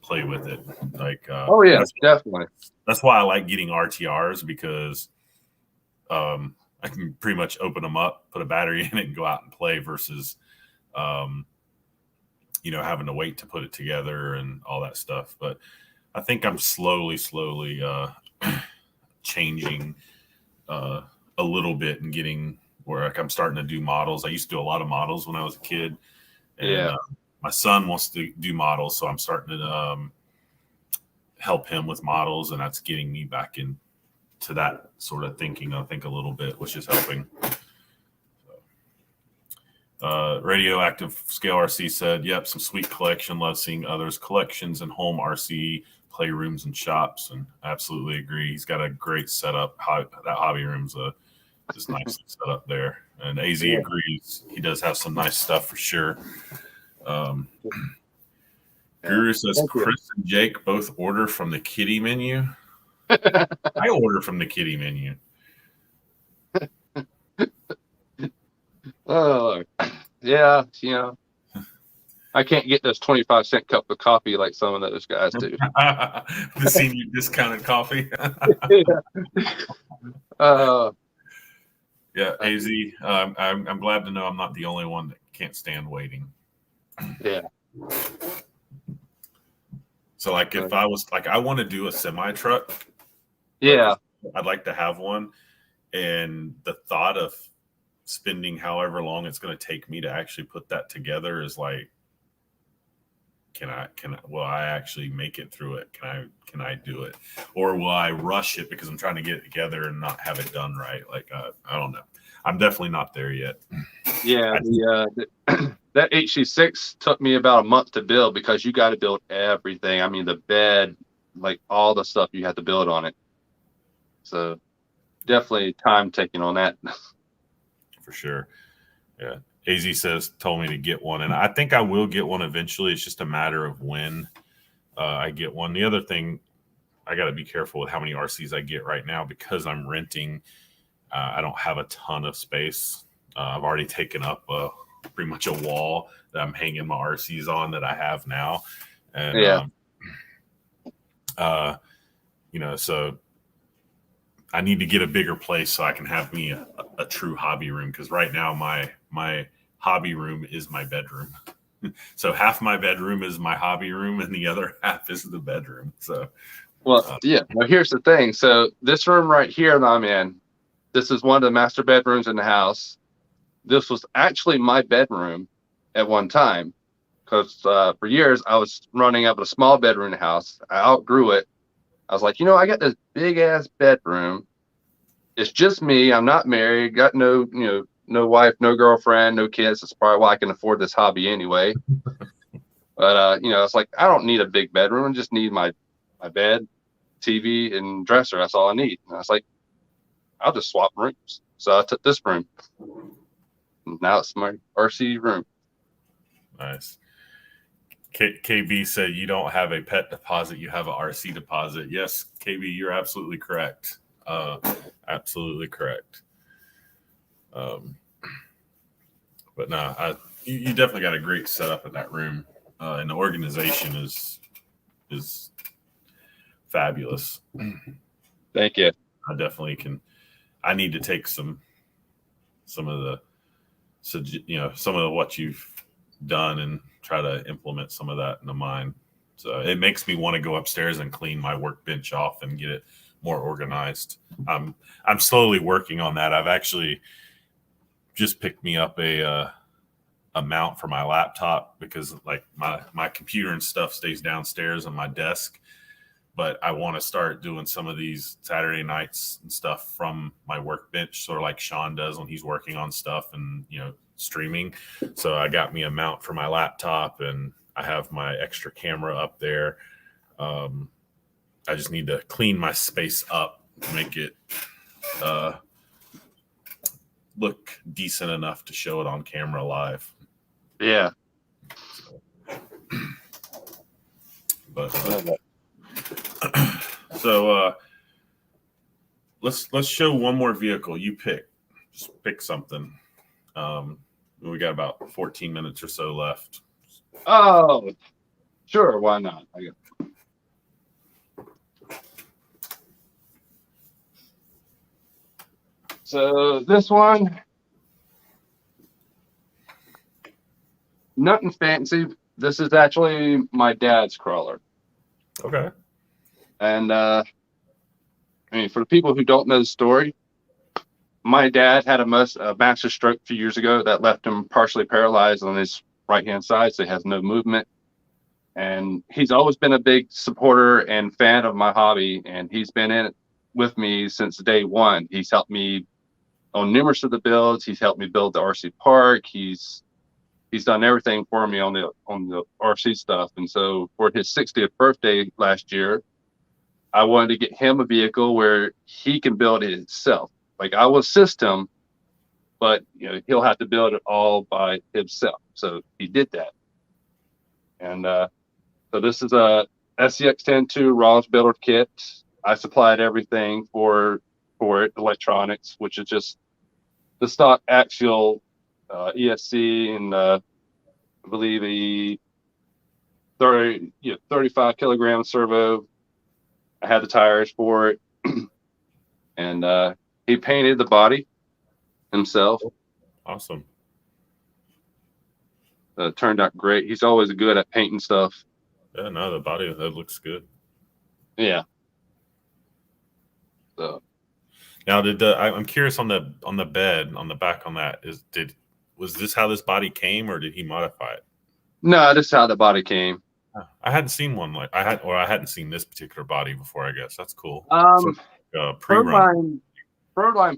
play with it. Like oh yeah, definitely. That's why I like getting RTRs because I can pretty much open them up, put a battery in it, and go out and play versus having to wait to put it together and all that stuff. But I think I'm slowly changing a little bit and getting where like I'm starting to do models. I used to do a lot of models when I was a kid, and my son wants to do models, so I'm starting to help him with models, and that's getting me back into that sort of thinking. I think a little bit, which is helping. Radioactive Scale RC said, "Yep, some sweet collection. Love seeing others' collections and home RC playrooms and shops." And I absolutely agree. He's got a great setup. That hobby room's just nicely set up there. And AZ agrees. He does have some nice stuff for sure. Guru says Chris and Jake both order from the kitty menu. I order from the kitty menu. Oh, yeah, I can't get this 25-cent cup of coffee like some of those guys do. The senior discounted coffee. Yeah, AZ. I'm glad to know I'm not the only one that can't stand waiting. Yeah. So, like, if I was like, I want to do a semi truck. Yeah. I'd like to have one, and the thought of spending however long it's going to take me to actually put that together is like, will I actually make it through it? Can I do it? Or will I rush it because I'm trying to get it together and not have it done right? Like, I don't know. I'm definitely not there yet. Yeah. That HC6 took me about a month to build because you got to build everything. I mean, the bed, like all the stuff you have to build on it. So definitely time taking on that. For sure. Yeah. AZ told me to get one, and I think I will get one eventually. It's just a matter of when I get one. The other thing, I got to be careful with how many RCs I get right now because I'm renting. I don't have a ton of space. I've already taken up pretty much a wall that I'm hanging my RCs on that I have now. And, so I need to get a bigger place so I can have me a true hobby room. Because right now my hobby room is my bedroom. So half my bedroom is my hobby room and the other half is the bedroom. So, well, here's the thing. So this room right here that I'm in, this is one of the master bedrooms in the house. This was actually my bedroom at one time because for years I was running up a small bedroom in the house. I outgrew it. I was like, I got this big ass bedroom. It's just me. I'm not married. Got no wife, no girlfriend, no kids. That's probably why I can afford this hobby anyway. But it's like I don't need a big bedroom. I just need my bed, TV, and dresser. That's all I need. And I was like, I'll just swap rooms. So I took this room. Now it's my RC room. Nice. KB said you don't have a pet deposit, you have a RC deposit. Yes, KB, you're absolutely correct. Absolutely correct. But no, you definitely got a great setup in that room, and the organization is fabulous. Thank you. I definitely can. I need to take some of what you've done and try to implement some of that into mine. So it makes me want to go upstairs and clean my workbench off and get it more organized. I'm slowly working on that. I've actually just picked me up a mount for my laptop because like my computer and stuff stays downstairs on my desk, but I want to start doing some of these Saturday nights and stuff from my workbench, sort of like Sean does when he's working on stuff and streaming. So I got me a mount for my laptop, and I have my extra camera up there. I just need to clean my space up to make it look decent enough to show it on camera live. Yeah. But so let's show one more vehicle. You pick. Just pick something. We got about 14 minutes or so left. Oh, sure. Why not? So this one, nothing fancy. This is actually my dad's crawler. Okay. And I mean, for the people who don't know the story, my dad had a master stroke a few years ago that left him partially paralyzed on his right-hand side, so he has no movement. And he's always been a big supporter and fan of my hobby, and he's been in it with me since day one. He's helped me on numerous of the builds. He's helped me build the RC park. He's done everything for me on the RC stuff. And so for his 60th birthday last year, I wanted to get him a vehicle where he can build it himself. Like, I will assist him, but he'll have to build it all by himself. So he did that. And so this is a SCX-102 ROS builder kit. I supplied everything for it, electronics, which is just the stock axial ESC and I believe a 35 kilogram servo. I had the tires for it, and he painted the body himself. Awesome. Turned out great. He's always good at painting stuff. Yeah, no, the body, that looks good. Yeah. So now, I'm curious on the bed on the back on that was this how this body came, or did he modify it? No, this is how the body came. I hadn't seen one I hadn't seen this particular body before. I guess that's cool. Birdline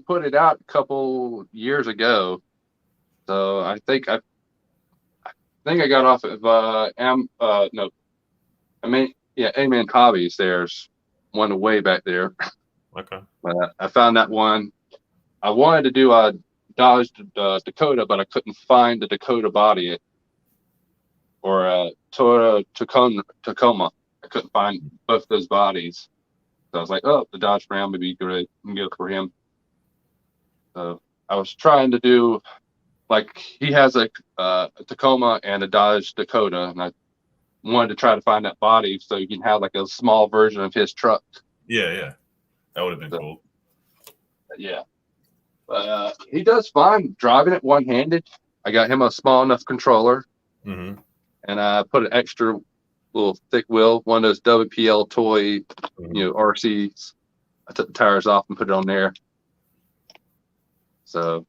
put it out a couple years ago, so I think I got off of A-Man Hobbies. There's one way back there. Okay. But I found that one. I wanted to do a Dodge Dakota, but I couldn't find the Dakota body or a Toyota Tacoma. I couldn't find both those bodies. So I was like, oh, the Dodge Ram would be great. I'm good for him. So I was trying to do, like, he has a Tacoma and a Dodge Dakota, and I wanted to try to find that body so you can have like a small version of his truck. Yeah. That would have been cool. Yeah. But he does fine driving it one-handed. I got him a small enough controller. Mm-hmm. And I put an extra little thick wheel, one of those WPL toy, RCs. I took the tires off and put it on there. So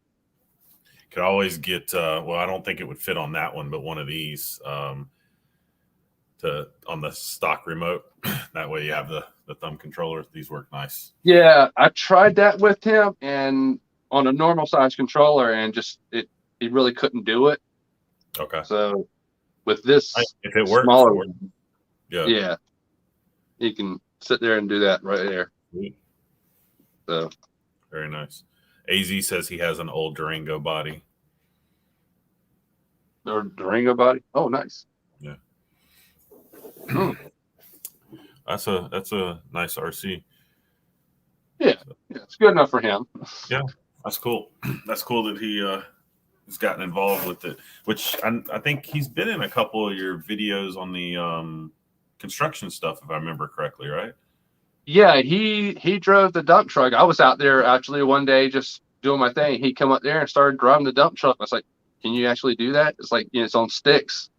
could always get I don't think it would fit on that one, but one of these on the stock remote. That way you have the thumb controller. These work nice. Yeah, I tried that with him and on a normal size controller, and just he really couldn't do it. Okay. So with this, if it works, smaller one, yeah, he can sit there and do that right there. Sweet. So very nice. AZ says he has an old Durango body. Or Durango body. Oh, nice. Yeah. That's a nice RC. Yeah, it's good enough for him. Yeah, that's cool. That's cool that he has gotten involved with it. Which I think he's been in a couple of your videos on the construction stuff, if I remember correctly, right? Yeah, he drove the dump truck. I was out there actually one day just doing my thing. He come up there and started driving the dump truck. I was like, "Can you actually do that?" It's like, it's on sticks.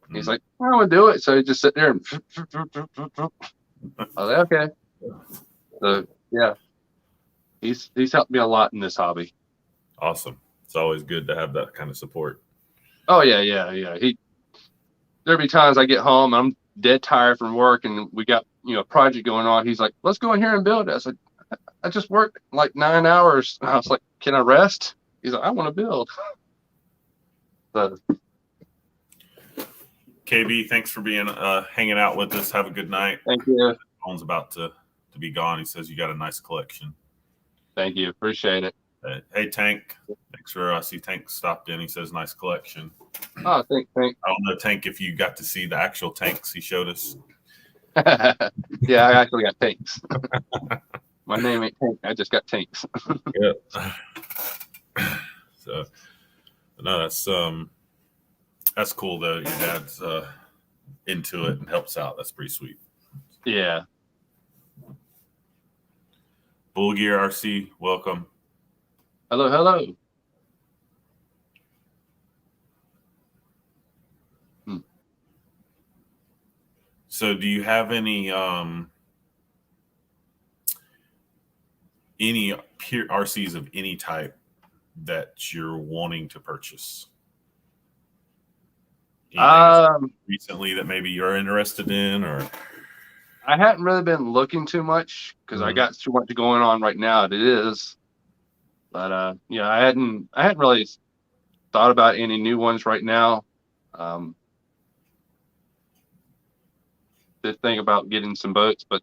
Mm-hmm. He's like, "I want to do it." So he just sit there and I was like, "Okay." So yeah, he's helped me a lot in this hobby. Awesome. It's always good to have that kind of support. Oh yeah. There'll be times I get home and I'm dead tired from work, and we got a project going on. He's like, "Let's go in here and build it." I said, "I just worked like 9 hours." And I was like, "Can I rest?" He's like, "I want to build." So KB, thanks for being hanging out with us. Have a good night. Thank you. Phone's about to be gone. He says you got a nice collection. Thank you. Appreciate it. Hey, Tank. Thanks for I see Tank stopped in. He says nice collection. Oh, thank. I don't know, Tank, if you got to see the actual tanks he showed us. Yeah, I actually got tanks. My name ain't Tank. I just got tanks. Yeah. So, no, that's cool though. Your dad's into it and helps out. That's pretty sweet. Yeah. Bull Gear RC, welcome. Hello, hello. So, do you have any pure RCs of any type that you're wanting to purchase? Recently that maybe you're interested in, or I hadn't really been looking too much because I got too much going on right now. It is, but yeah, I hadn't really thought about any new ones right now. To think about getting some boats, but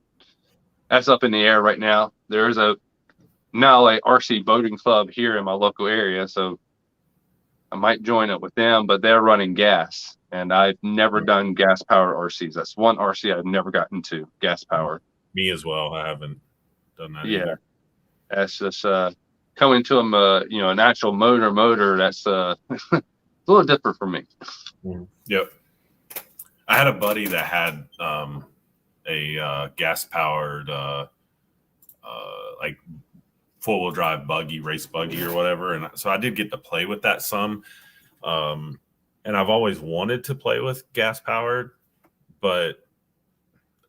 that's up in the air right now. There's now a RC boating club here in my local area, so I might join up with them, but they're running gas, and I've never done gas powered RCs. That's one RC I've never gotten to, gas powered. Me as well. I haven't done that either. Yeah, that's just coming to them, an actual motor. That's a little different for me. Yep. I had a buddy that had a gas powered like 4-wheel drive buggy, race buggy or whatever, and so I did get to play with that some. And I've always wanted to play with gas powered, but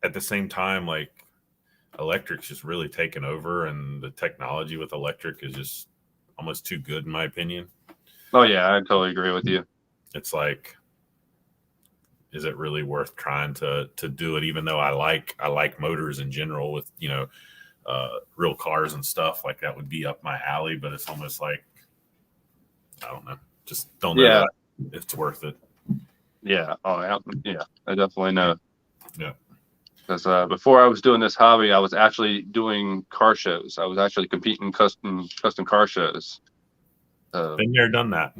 at the same time, like electric's just really taken over, and the technology with electric is just almost too good in my opinion. Oh yeah, I totally agree with you. It's like, is it really worth trying to do it? Even though I like motors in general, with real cars and stuff like that would be up my alley, but it's almost like, I don't know, just don't know if it's worth it. Yeah. Oh yeah, I definitely know. Yeah. Because before I was doing this hobby, I was actually doing car shows. I was actually competing in custom car shows. Been there, done that.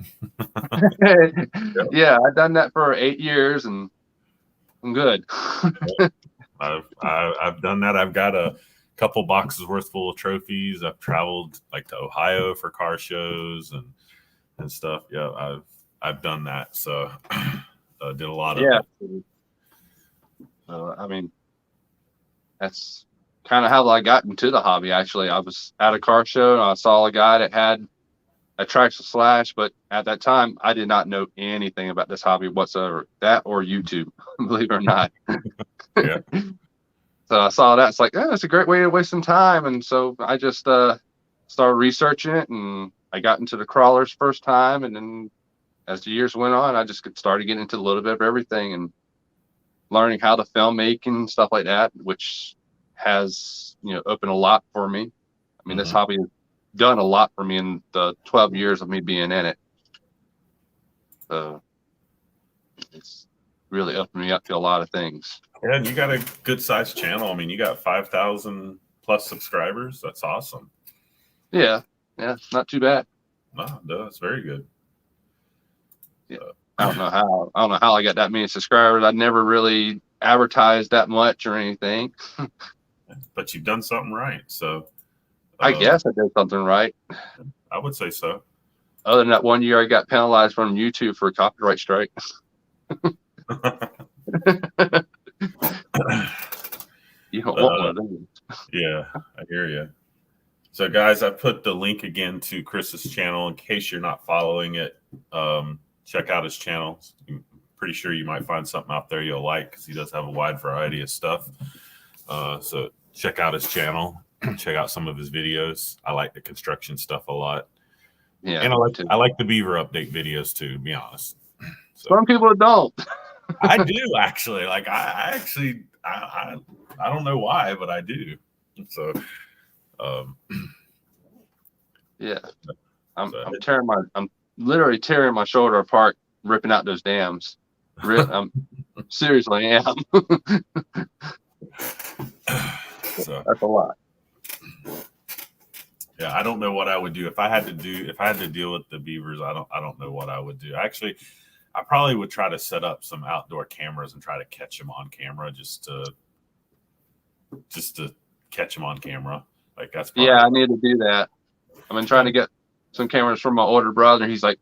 Yeah, I've done that for 8 years, and I'm good. I've done that. I've got a couple boxes worth full of trophies. I've traveled like to Ohio for car shows and stuff. Yeah, I've done that. So did a lot of it. I mean, that's kind of how I got into the hobby. Actually, I was at a car show and I saw a guy that had a Traxxas Slash, but at that time I did not know anything about this hobby whatsoever, that or YouTube, believe it or not. Yeah. So I saw that. It's like, it's a great way to waste some time. And so I just started researching it, and I got into the crawlers first time. And then as the years went on, I just started getting into a little bit of everything and learning how to film making, stuff like that, which has, opened a lot for me. I mean, this hobby has done a lot for me in the 12 years of me being in it. So it's really opened me up to a lot of things. Yeah, and you got a good sized channel. I mean, you got 5,000 plus subscribers. That's awesome. Yeah, not too bad. No, that's very good. Yeah. I don't know how I got that many subscribers. I never really advertised that much or anything. But you've done something right. So I guess I did something right. I would say so. Other than that one year I got penalized from YouTube for a copyright strike. You don't want one of those. Yeah, I hear you. So guys, I put the link again to Chris's channel in case you're not following it. Check out his channel. I'm pretty sure you might find something out there you'll like, because he does have a wide variety of stuff. So check out his channel. Check out some of his videos. I like the construction stuff a lot. Yeah, and I like the Beaver update videos too, to be honest. So, some people don't. I do actually. Like I don't know why, but I do. So yeah. I'm literally tearing my shoulder apart ripping out those dams. Seriously, I am. So that's a lot. Yeah, I don't know what I would do if I had to deal with the beavers. I don't know what I would do. Actually, I probably would try to set up some outdoor cameras and try to catch them on camera, just to catch them on camera. Like that's probably, I need to do that. I've been trying to get some cameras from my older brother. He's like,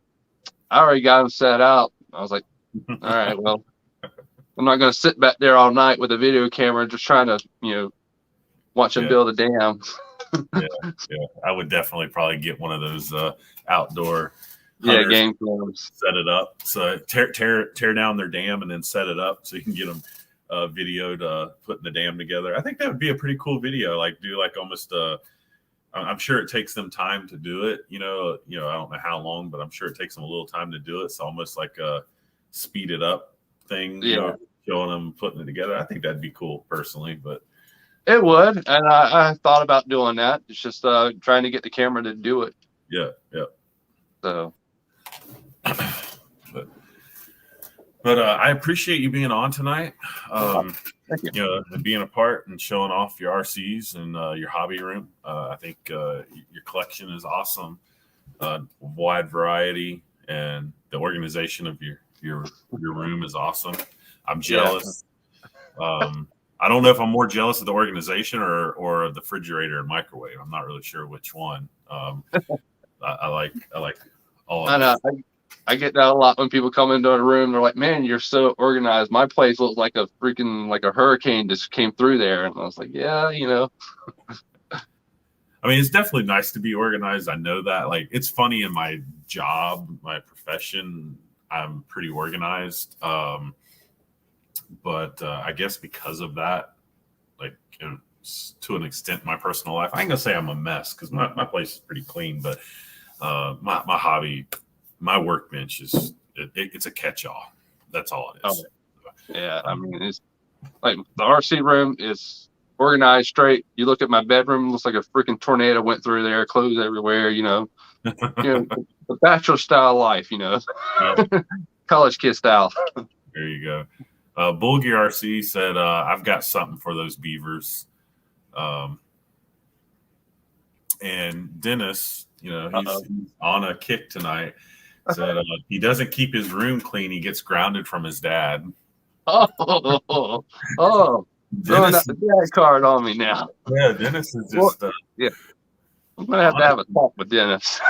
I already got them set out. I was like, all right, well, I'm not going to sit back there all night with a video camera just trying to, watch them build a dam. yeah. I would definitely probably get one of those outdoor game films. Set it up, so tear down their dam and then set it up so you can get them videoed putting the dam together. I think that would be a pretty cool video. Like do like almost I'm sure it takes them time to do it. I don't know how long, but I'm sure it takes them a little time to do it. So almost like a speeded up thing, showing them putting it together. I think that'd be cool personally, but it would. And I thought about doing that. It's just trying to get the camera to do it. Yeah. So, but I appreciate you being on tonight. Thank you. Being a part and showing off your RCs and your hobby room. I think your collection is awesome. Wide variety, and the organization of your room is awesome. I'm jealous. I don't know if I'm more jealous of the organization or the refrigerator and microwave. I'm not really sure which one. I like all of it. I get that a lot when people come into a room. They're like, "Man, you're so organized. My place looks like a hurricane just came through there." And I was like, "Yeah, I mean, it's definitely nice to be organized. I know that. Like, it's funny in my job, my profession, I'm pretty organized. But I guess because of that, like to an extent, my personal life, I ain't gonna say I'm a mess because my place is pretty clean. But my hobby. My workbench it's a catch-all. That's all it is. Yeah, I mean, it's like the RC room is organized straight. You look at my bedroom, it looks like a freaking tornado went through there, clothes everywhere, the bachelor style life, college kid style. There you go. Bulgy RC said, I've got something for those beavers. And Dennis, he's on a kick tonight. Said he doesn't keep his room clean. He gets grounded from his dad. Dennis, throwing out the dad card on me now. Yeah, Dennis is just. I'm gonna have a talk with Dennis.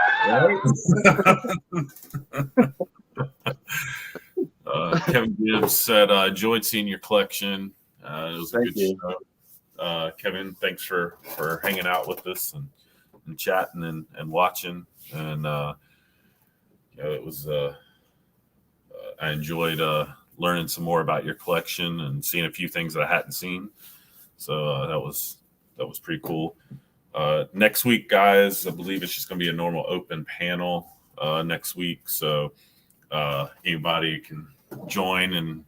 Kevin Gibbs said, "Enjoyed seeing your collection. It was a good show." Kevin, thanks for hanging out with us and chatting and watching and. It was. I enjoyed learning some more about your collection and seeing a few things that I hadn't seen. So that was pretty cool. Next week, guys, I believe it's just going to be a normal open panel next week. So anybody can join and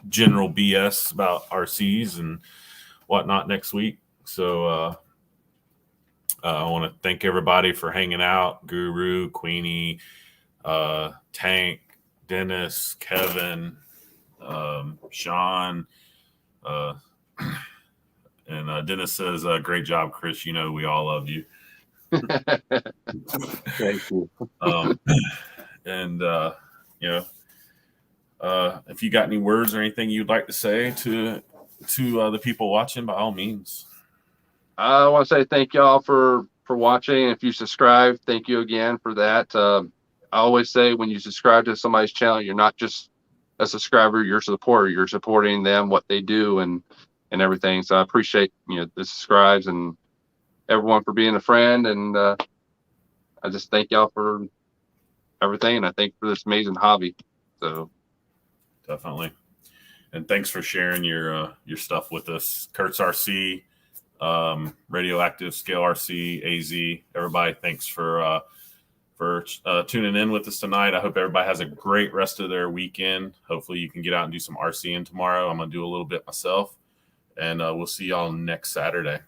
general BS about RCs and whatnot next week. So I want to thank everybody for hanging out. Guru, Queenie. Tank, Dennis, Kevin, Sean, and Dennis says, "Great job, Chris. We all love you." Thank you. And if you got any words or anything you'd like to say to the people watching, by all means. I want to say thank y'all for watching. If you subscribe, thank you again for that. I always say when you subscribe to somebody's channel, you're not just a subscriber, you're a supporter. You're supporting them, what they do and everything. So I appreciate, the subscribes and everyone for being a friend. And I just thank y'all for everything. And I thank for this amazing hobby. So definitely. And thanks for sharing your stuff with us. Kurt's RC, Radioactive, Scale RC, AZ, everybody. Thanks for tuning in with us tonight. I hope everybody has a great rest of their weekend. Hopefully you can get out and do some RCing tomorrow. I'm going to do a little bit myself, and we'll see y'all next Saturday.